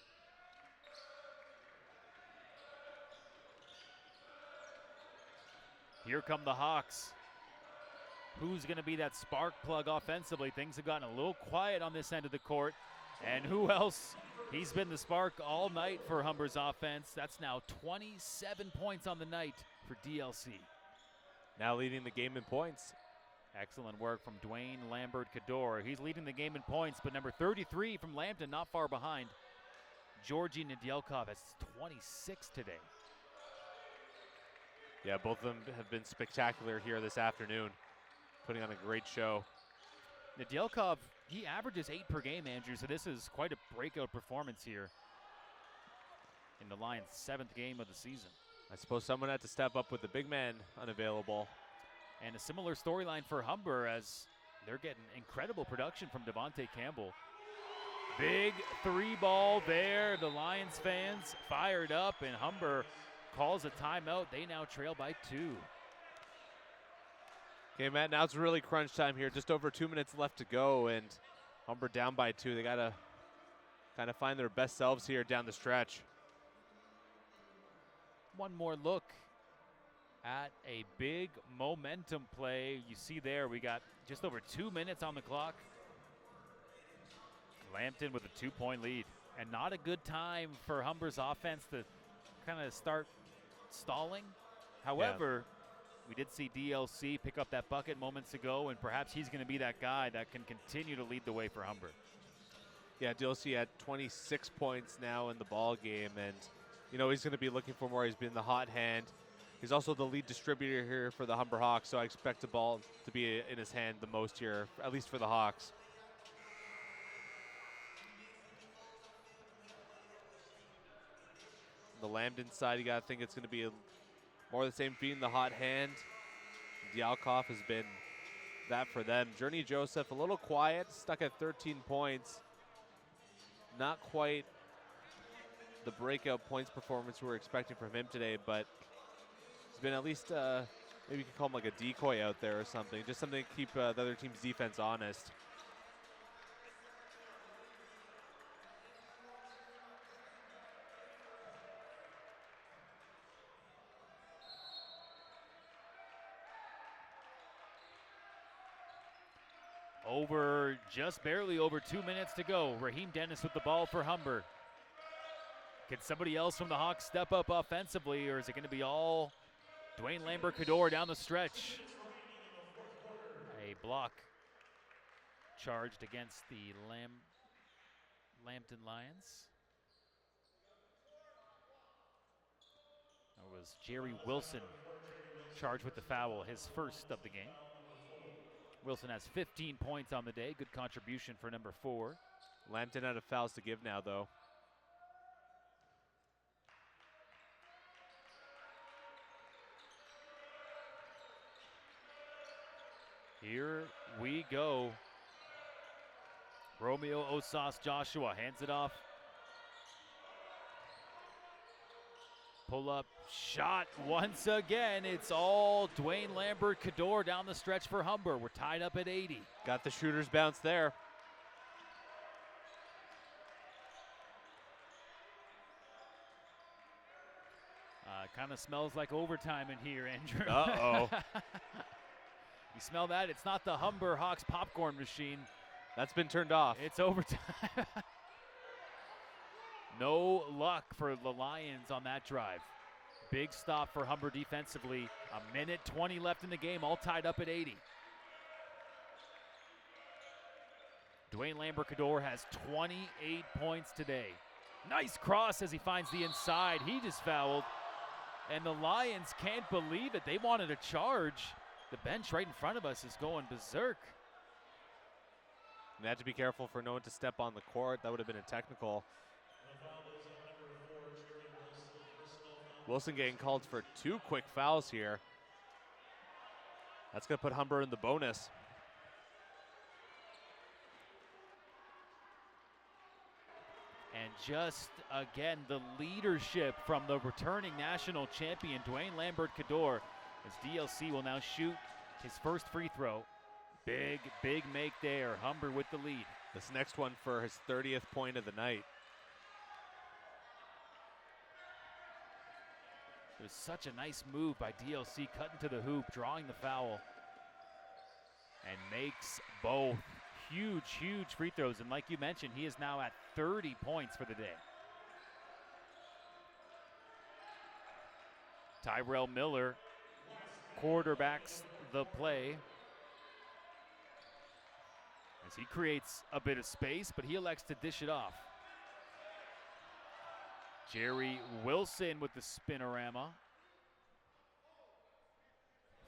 Speaker 1: Here come the Hawks. Who's going to be that spark plug offensively? Things have gotten a little quiet on this end of the court. And who else? He's been the spark all night for Humber's offense. That's now 27 points on the night for DLC.
Speaker 2: Now leading the game in points.
Speaker 1: Excellent work from Dwayne Lambert-Cador. He's leading the game in points, but number 33 from Lambton not far behind. Georgi Nedelkov has 26 today.
Speaker 2: Yeah, both of them have been spectacular here this afternoon, putting on a great show.
Speaker 1: Nedelkov, he averages 8 per game, Andrew, so this is quite a breakout performance here in the Lions' 7th game of the season.
Speaker 2: I suppose someone had to step up with the big man unavailable.
Speaker 1: And a similar storyline for Humber as they're getting incredible production from Devontae Campbell. Big 3-ball there. The Lions fans fired up, and Humber calls a timeout. They now trail by 2.
Speaker 2: Okay, Matt, now it's really crunch time here. Just over 2 minutes left to go, and Humber down by 2. They got to kind of find their best selves here down the stretch.
Speaker 1: One more look at a big momentum play. You see there, we got just over 2 minutes on the clock. Lambton with a 2-point lead. And not a good time for Humber's offense to kind of start stalling. However, we did see DLC pick up that bucket moments ago, and perhaps he's going to be that guy that can continue to lead the way for Humber.
Speaker 2: Yeah, DLC had 26 points now in the ball game, and you know he's going to be looking for more. He's been the hot hand. He's also the lead distributor here for the Humber Hawks, so I expect the ball to be in his hand the most here, at least for the Hawks. On the Lambton side, you got to think it's going to be more of the same, being the hot hand. Dialkov has been that for them. Journey Joseph, a little quiet, stuck at 13 points. Not quite the breakout points performance we were expecting from him today, but it's been at least, maybe you could call him like a decoy out there or something. Just something to keep the other team's defense honest.
Speaker 1: Just barely over 2 minutes to go. Raheem Dennis with the ball for Humber. Can somebody else from the Hawks step up offensively, or is it going to be all Dwayne Lambert-Cador down the stretch? A block charged against the Lambton Lions. It was Jerry Wilson charged with the foul, his first of the game. Wilson has 15 points on the day. Good contribution for number 4.
Speaker 2: Lambton out of fouls to give now, though.
Speaker 1: Here we go. Romeo Osas Joshua hands it off. Pull up shot once again. It's all Dwayne Lambert-Cador down the stretch for Humber. We're tied up at 80.
Speaker 2: Got the shooter's bounce there.
Speaker 1: Kind of smells like overtime in here, Andrew.
Speaker 2: Uh-oh.
Speaker 1: You smell that? It's not the Humber Hawks popcorn machine.
Speaker 2: That's been turned off.
Speaker 1: It's overtime. No luck for the Lions on that drive. Big stop for Humber defensively. 1:20 left in the game, all tied up at 80. Dwayne Lambert-Cador has 28 points today. Nice cross as he finds the inside. He just fouled. And the Lions can't believe it. They wanted a charge. The bench right in front of us is going berserk.
Speaker 2: And they had to be careful for no one to step on the court. That would have been a technical. Wilson getting called for 2 quick fouls here. That's going to put Humber in the bonus.
Speaker 1: And just, again, the leadership from the returning national champion, Dwayne Lambert-Cador, as DLC will now shoot his first free throw. Big make there. Humber with the lead.
Speaker 2: This next one for his 30th point of the night.
Speaker 1: It was such a nice move by DLC, cutting to the hoop, drawing the foul, and makes both huge free throws. And like you mentioned, he is now at 30 points for the day. Tyrell Miller quarterbacks the play as he creates a bit of space, but he elects to dish it off. Jerry Wilson with the spinorama.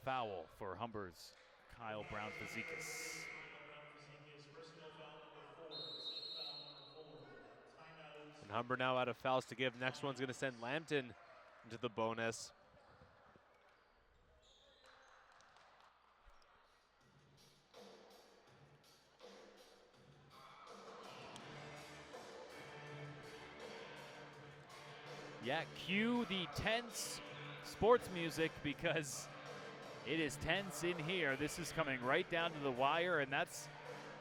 Speaker 1: Foul for Humber's Kyle Brown-Fazekas.
Speaker 2: And Humber now out of fouls to give. Next one's going to send Lambton into the bonus.
Speaker 1: Yeah, cue the tense sports music because it is tense in here. This is coming right down to the wire, and that's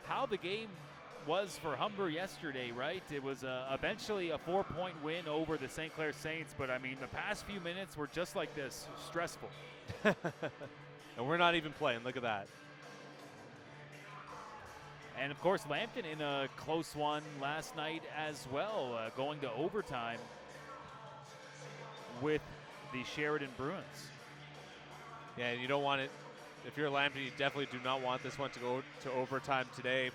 Speaker 1: how the game was for Humber yesterday, right? It was eventually a 4-point win over the St. Clair Saints, but I mean, the past few minutes were just like this, stressful.
Speaker 2: And we're not even playing. Look at that.
Speaker 1: And of course, Lambton in a close one last night as well, going to overtime with the Sheridan Bruins.
Speaker 2: Yeah, and you don't want it. If you're Lambton, you definitely do not want this one to go to overtime today.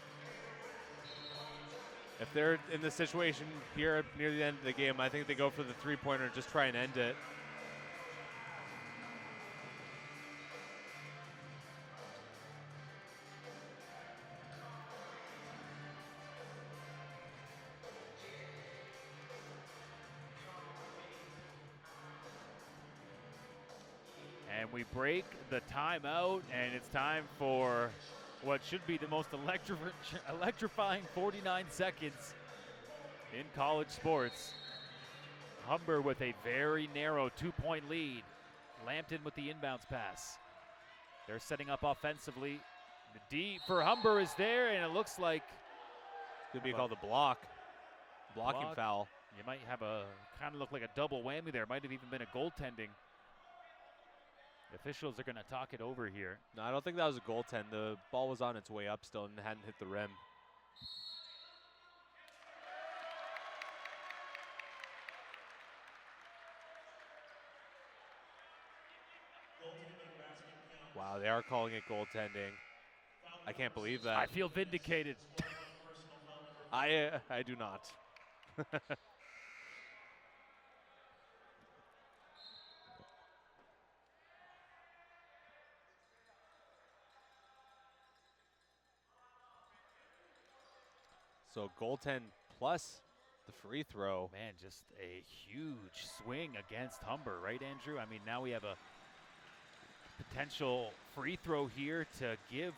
Speaker 2: If they're in the situation here near the end of the game, I think they go for the three-pointer and just try and end it.
Speaker 1: And we break the timeout, and it's time for what should be the most electrifying 49 seconds in college sports. Humber with a very narrow 2-point lead. Lambton with the inbounds pass. They're setting up offensively. The D for Humber is there, and it looks like
Speaker 2: Could be called a blocking foul.
Speaker 1: You might have a kind of look like a double whammy there. Might have even been a goaltending. The officials are going to talk it over here.
Speaker 2: No, I don't think that was a goaltend. The ball was on its way up still and hadn't hit the rim.
Speaker 3: Goaltending basket count.
Speaker 2: Wow, they are calling it goaltending. I can't believe that.
Speaker 1: I feel vindicated.
Speaker 3: Personal foul number
Speaker 2: I do not. So goaltend plus the free throw.
Speaker 1: Man, just a huge swing against Humber, right, Andrew? I mean, now we have a potential free throw here to give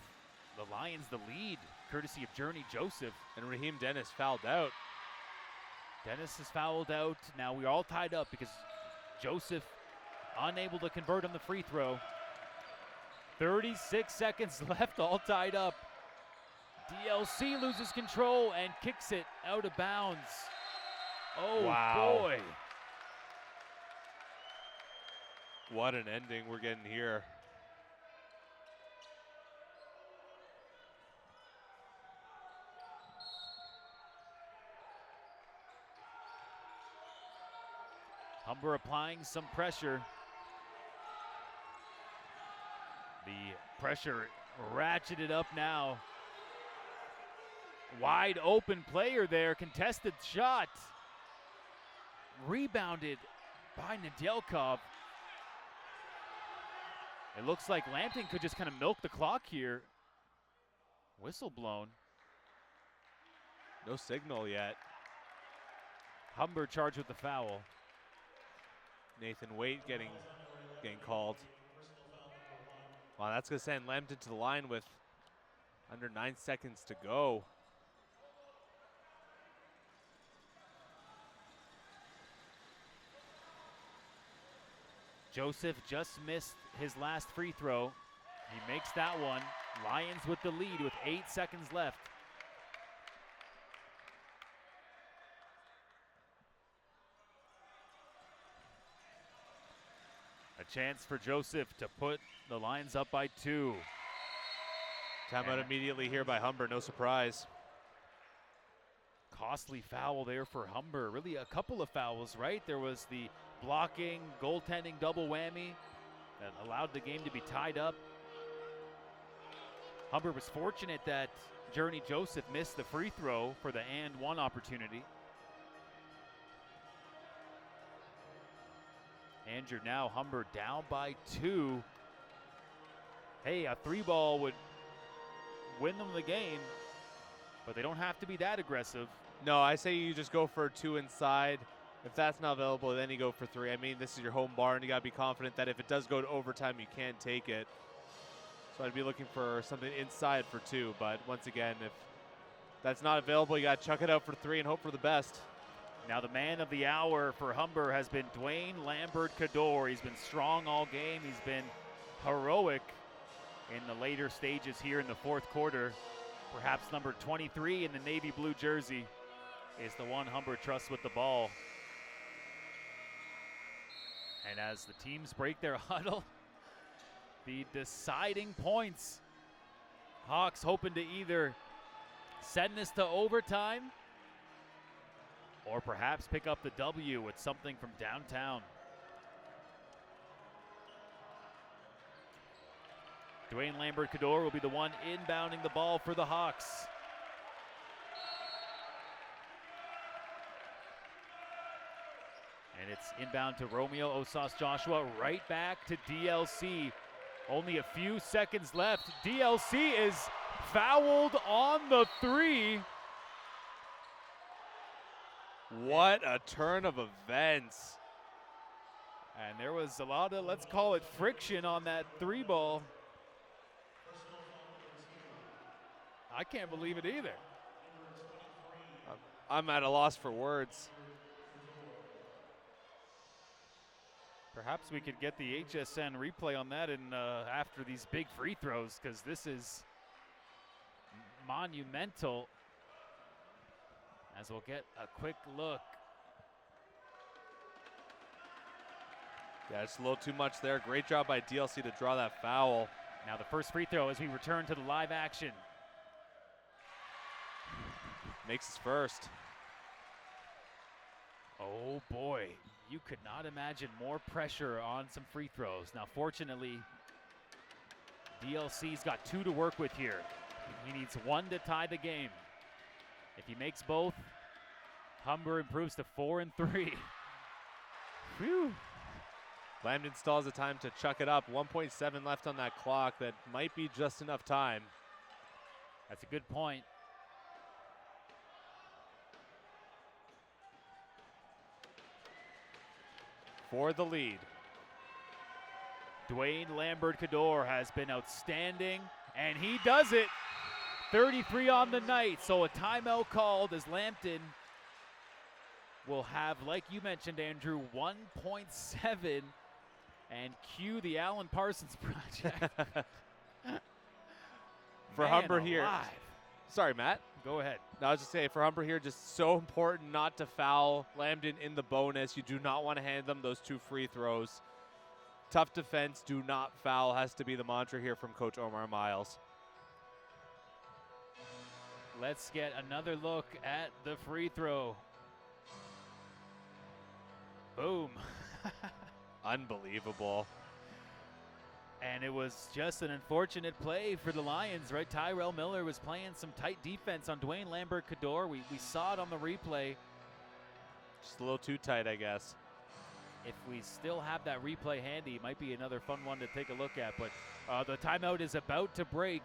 Speaker 1: the Lions the lead, courtesy of Journey Joseph.
Speaker 2: And Raheem Dennis fouled out.
Speaker 1: Dennis is fouled out. Now we're all tied up because Joseph unable to convert on the free throw. 36 seconds left, all tied up. DLC loses control and kicks it out of bounds. Oh,
Speaker 2: Wow.
Speaker 1: boy.
Speaker 2: What an ending we're getting here.
Speaker 1: Humber applying some pressure. The pressure ratcheted up now. Wide open player there, contested shot. Rebounded by Nedeljkov. It looks like Lambton could just kind of milk the clock here. Whistle blown.
Speaker 2: No signal yet.
Speaker 1: Humber charged with the foul.
Speaker 2: Nathan Waite getting called. Wow, that's going to send Lambton to the line with under 9 seconds to go.
Speaker 1: Joseph just missed his last free throw. He makes that one. Lions with the lead with 8 seconds left. A chance for Joseph to put the Lions up by 2.
Speaker 2: Timeout immediately here by Humber, no surprise.
Speaker 1: Costly foul there for Humber. Really a couple of fouls, right? There was the blocking, goaltending double whammy that allowed the game to be tied up. Humber was fortunate that Journey Joseph missed the free throw for the and one opportunity. Andrew, now Humber down by 2. Hey, a 3-ball would win them the game, but they don't have to be that aggressive.
Speaker 2: No, I say you just go for 2 inside. If that's not available, then you go for 3. I mean, this is your home bar, and you got to be confident that if it does go to overtime, you can take it. So I'd be looking for something inside for 2. But once again, if that's not available, you got to chuck it out for 3 and hope for the best.
Speaker 1: Now the man of the hour for Humber has been Dwayne Lambert-Cador. He's been strong all game. He's been heroic in the later stages here in the fourth quarter. Perhaps number 23 in the navy blue jersey is the one Humber trusts with the ball. And as the teams break their huddle, the deciding points. Hawks hoping to either send this to overtime or perhaps pick up the W with something from downtown. Dwayne Lambert-Cador will be the one inbounding the ball for the Hawks. And it's inbound to Romeo Osas Joshua, right back to DLC. Only a few seconds left. DLC is fouled on the 3.
Speaker 2: What a turn of events.
Speaker 1: And there was a lot of, let's call it, friction on that 3-ball. I can't believe it either.
Speaker 2: I'm at a loss for words.
Speaker 1: Perhaps we could get the HSN replay on that in, after these big free throws, because this is monumental. As we'll get a quick look.
Speaker 2: Yeah, it's a little too much there. Great job by DLC to draw that foul.
Speaker 1: Now the first free throw as we return to the live action.
Speaker 2: Makes his first.
Speaker 1: Oh boy, you could not imagine more pressure on some free throws. Now fortunately, DLC's got 2 to work with here. He needs 1 to tie the game. If he makes both, Humber improves to 4 and 3. Whew.
Speaker 2: Lambton still has the time to chuck it up. 1.7 left on that clock. That might be just enough time.
Speaker 1: That's a good point.
Speaker 2: For the lead.
Speaker 1: Dwayne Lambert-Cador has been outstanding, and he does it. 33 on the night, so a timeout called as Lambton will have, like you mentioned, Andrew, 1.7, and cue the Alan Parsons project.
Speaker 2: For
Speaker 1: Man
Speaker 2: Humber here.
Speaker 1: alive.
Speaker 2: Sorry, Matt.
Speaker 1: Go ahead.
Speaker 2: Now, I was just saying, for Humber here, just so important not to foul Lambton in the bonus. You do not want to hand them those 2 free throws. Tough defense, do not foul, has to be the mantra here from Coach Omar Miles.
Speaker 1: Let's get another look at the free throw. Boom.
Speaker 2: Unbelievable.
Speaker 1: And it was just an unfortunate play for the Lions, right? Tyrell Miller was playing some tight defense on Dwayne Lambert-Cador. We saw it on the replay.
Speaker 2: Just a little too tight, I guess.
Speaker 1: If we still have that replay handy, it might be another fun one to take a look at. But the timeout is about to break.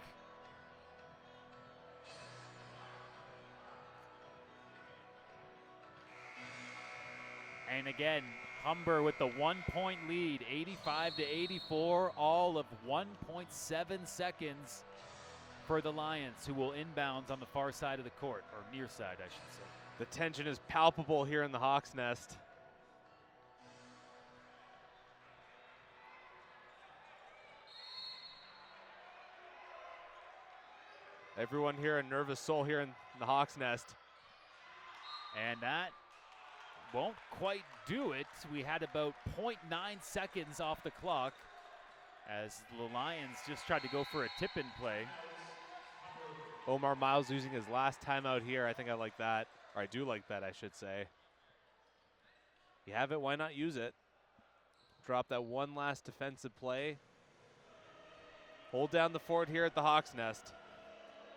Speaker 1: And again, Humber with the 1-point lead, 85-84, all of 1.7 seconds for the Lions, who will inbounds on the far side of the court, or near side, I should say.
Speaker 2: The tension is palpable here in the Hawks' nest. Everyone here a nervous soul here in the Hawks' nest.
Speaker 1: And that won't quite do it. We had about 0.9 seconds off the clock as the Lions just tried to go for a tip-in play.
Speaker 2: Omar Miles using his last timeout here. I think I like that. Or I do like that, I should say. You have it, why not use it? Drop that one last defensive play. Hold down the fort here at the Hawks' nest.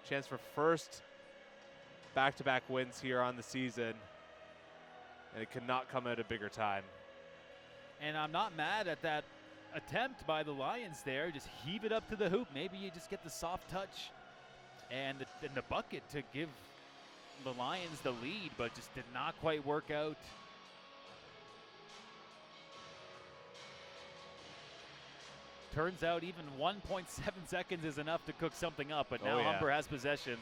Speaker 2: Chance for first back-to-back wins here on the season. And it cannot come at a bigger time.
Speaker 1: And I'm not mad at that attempt by the Lions there. Just heave it up to the hoop. Maybe you just get the soft touch and the bucket to give the Lions the lead, but just did not quite work out. Turns out even 1.7 seconds is enough to cook something up, but now Humber has possession.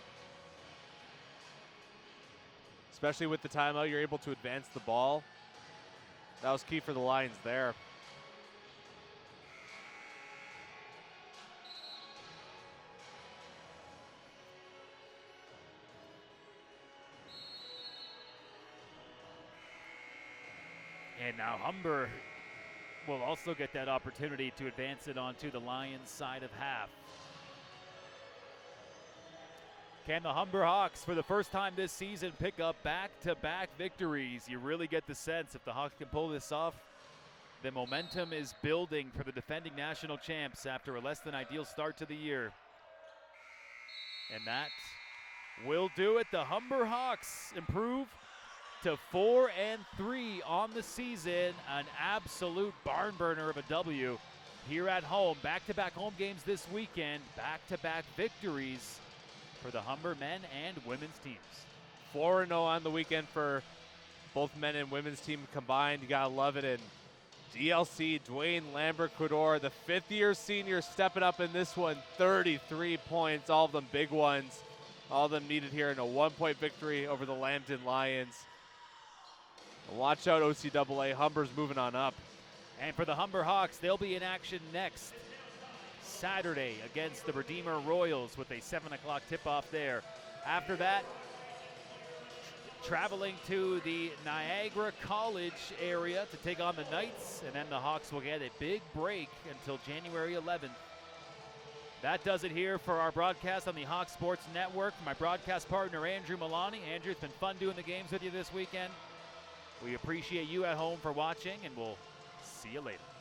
Speaker 2: Especially with the timeout, you're able to advance the ball. That was key for the Lions there.
Speaker 1: And now Humber will also get that opportunity to advance it onto the Lions side of half. Can the Humber Hawks, for the first time this season, pick up back-to-back victories? You really get the sense if the Hawks can pull this off, the momentum is building for the defending national champs after a less-than-ideal start to the year. And that will do it. The Humber Hawks improve to 4-3 on the season. An absolute barn burner of a W here at home. Back-to-back home games this weekend. Back-to-back victories for the Humber men and women's teams.
Speaker 2: 4-0 on the weekend for both men and women's team combined. You gotta love it. And DLC, Dwayne Lambert-Cador, the fifth-year senior, stepping up in this one. 33 points, all of them big ones. All of them needed here in a 1-point victory over the Lambton Lions. Watch out, OCAA. Humber's moving on up.
Speaker 1: And for the Humber Hawks, they'll be in action next Saturday against the Redeemer Royals with a 7 o'clock tip-off there. After that, traveling to the Niagara College area to take on the Knights, and then the Hawks will get a big break until January 11th. That does it here for our broadcast on the Hawks Sports Network. My broadcast partner, Andrew Milani. Andrew, it's been fun doing the games with you this weekend. We appreciate you at home for watching, and we'll see you later.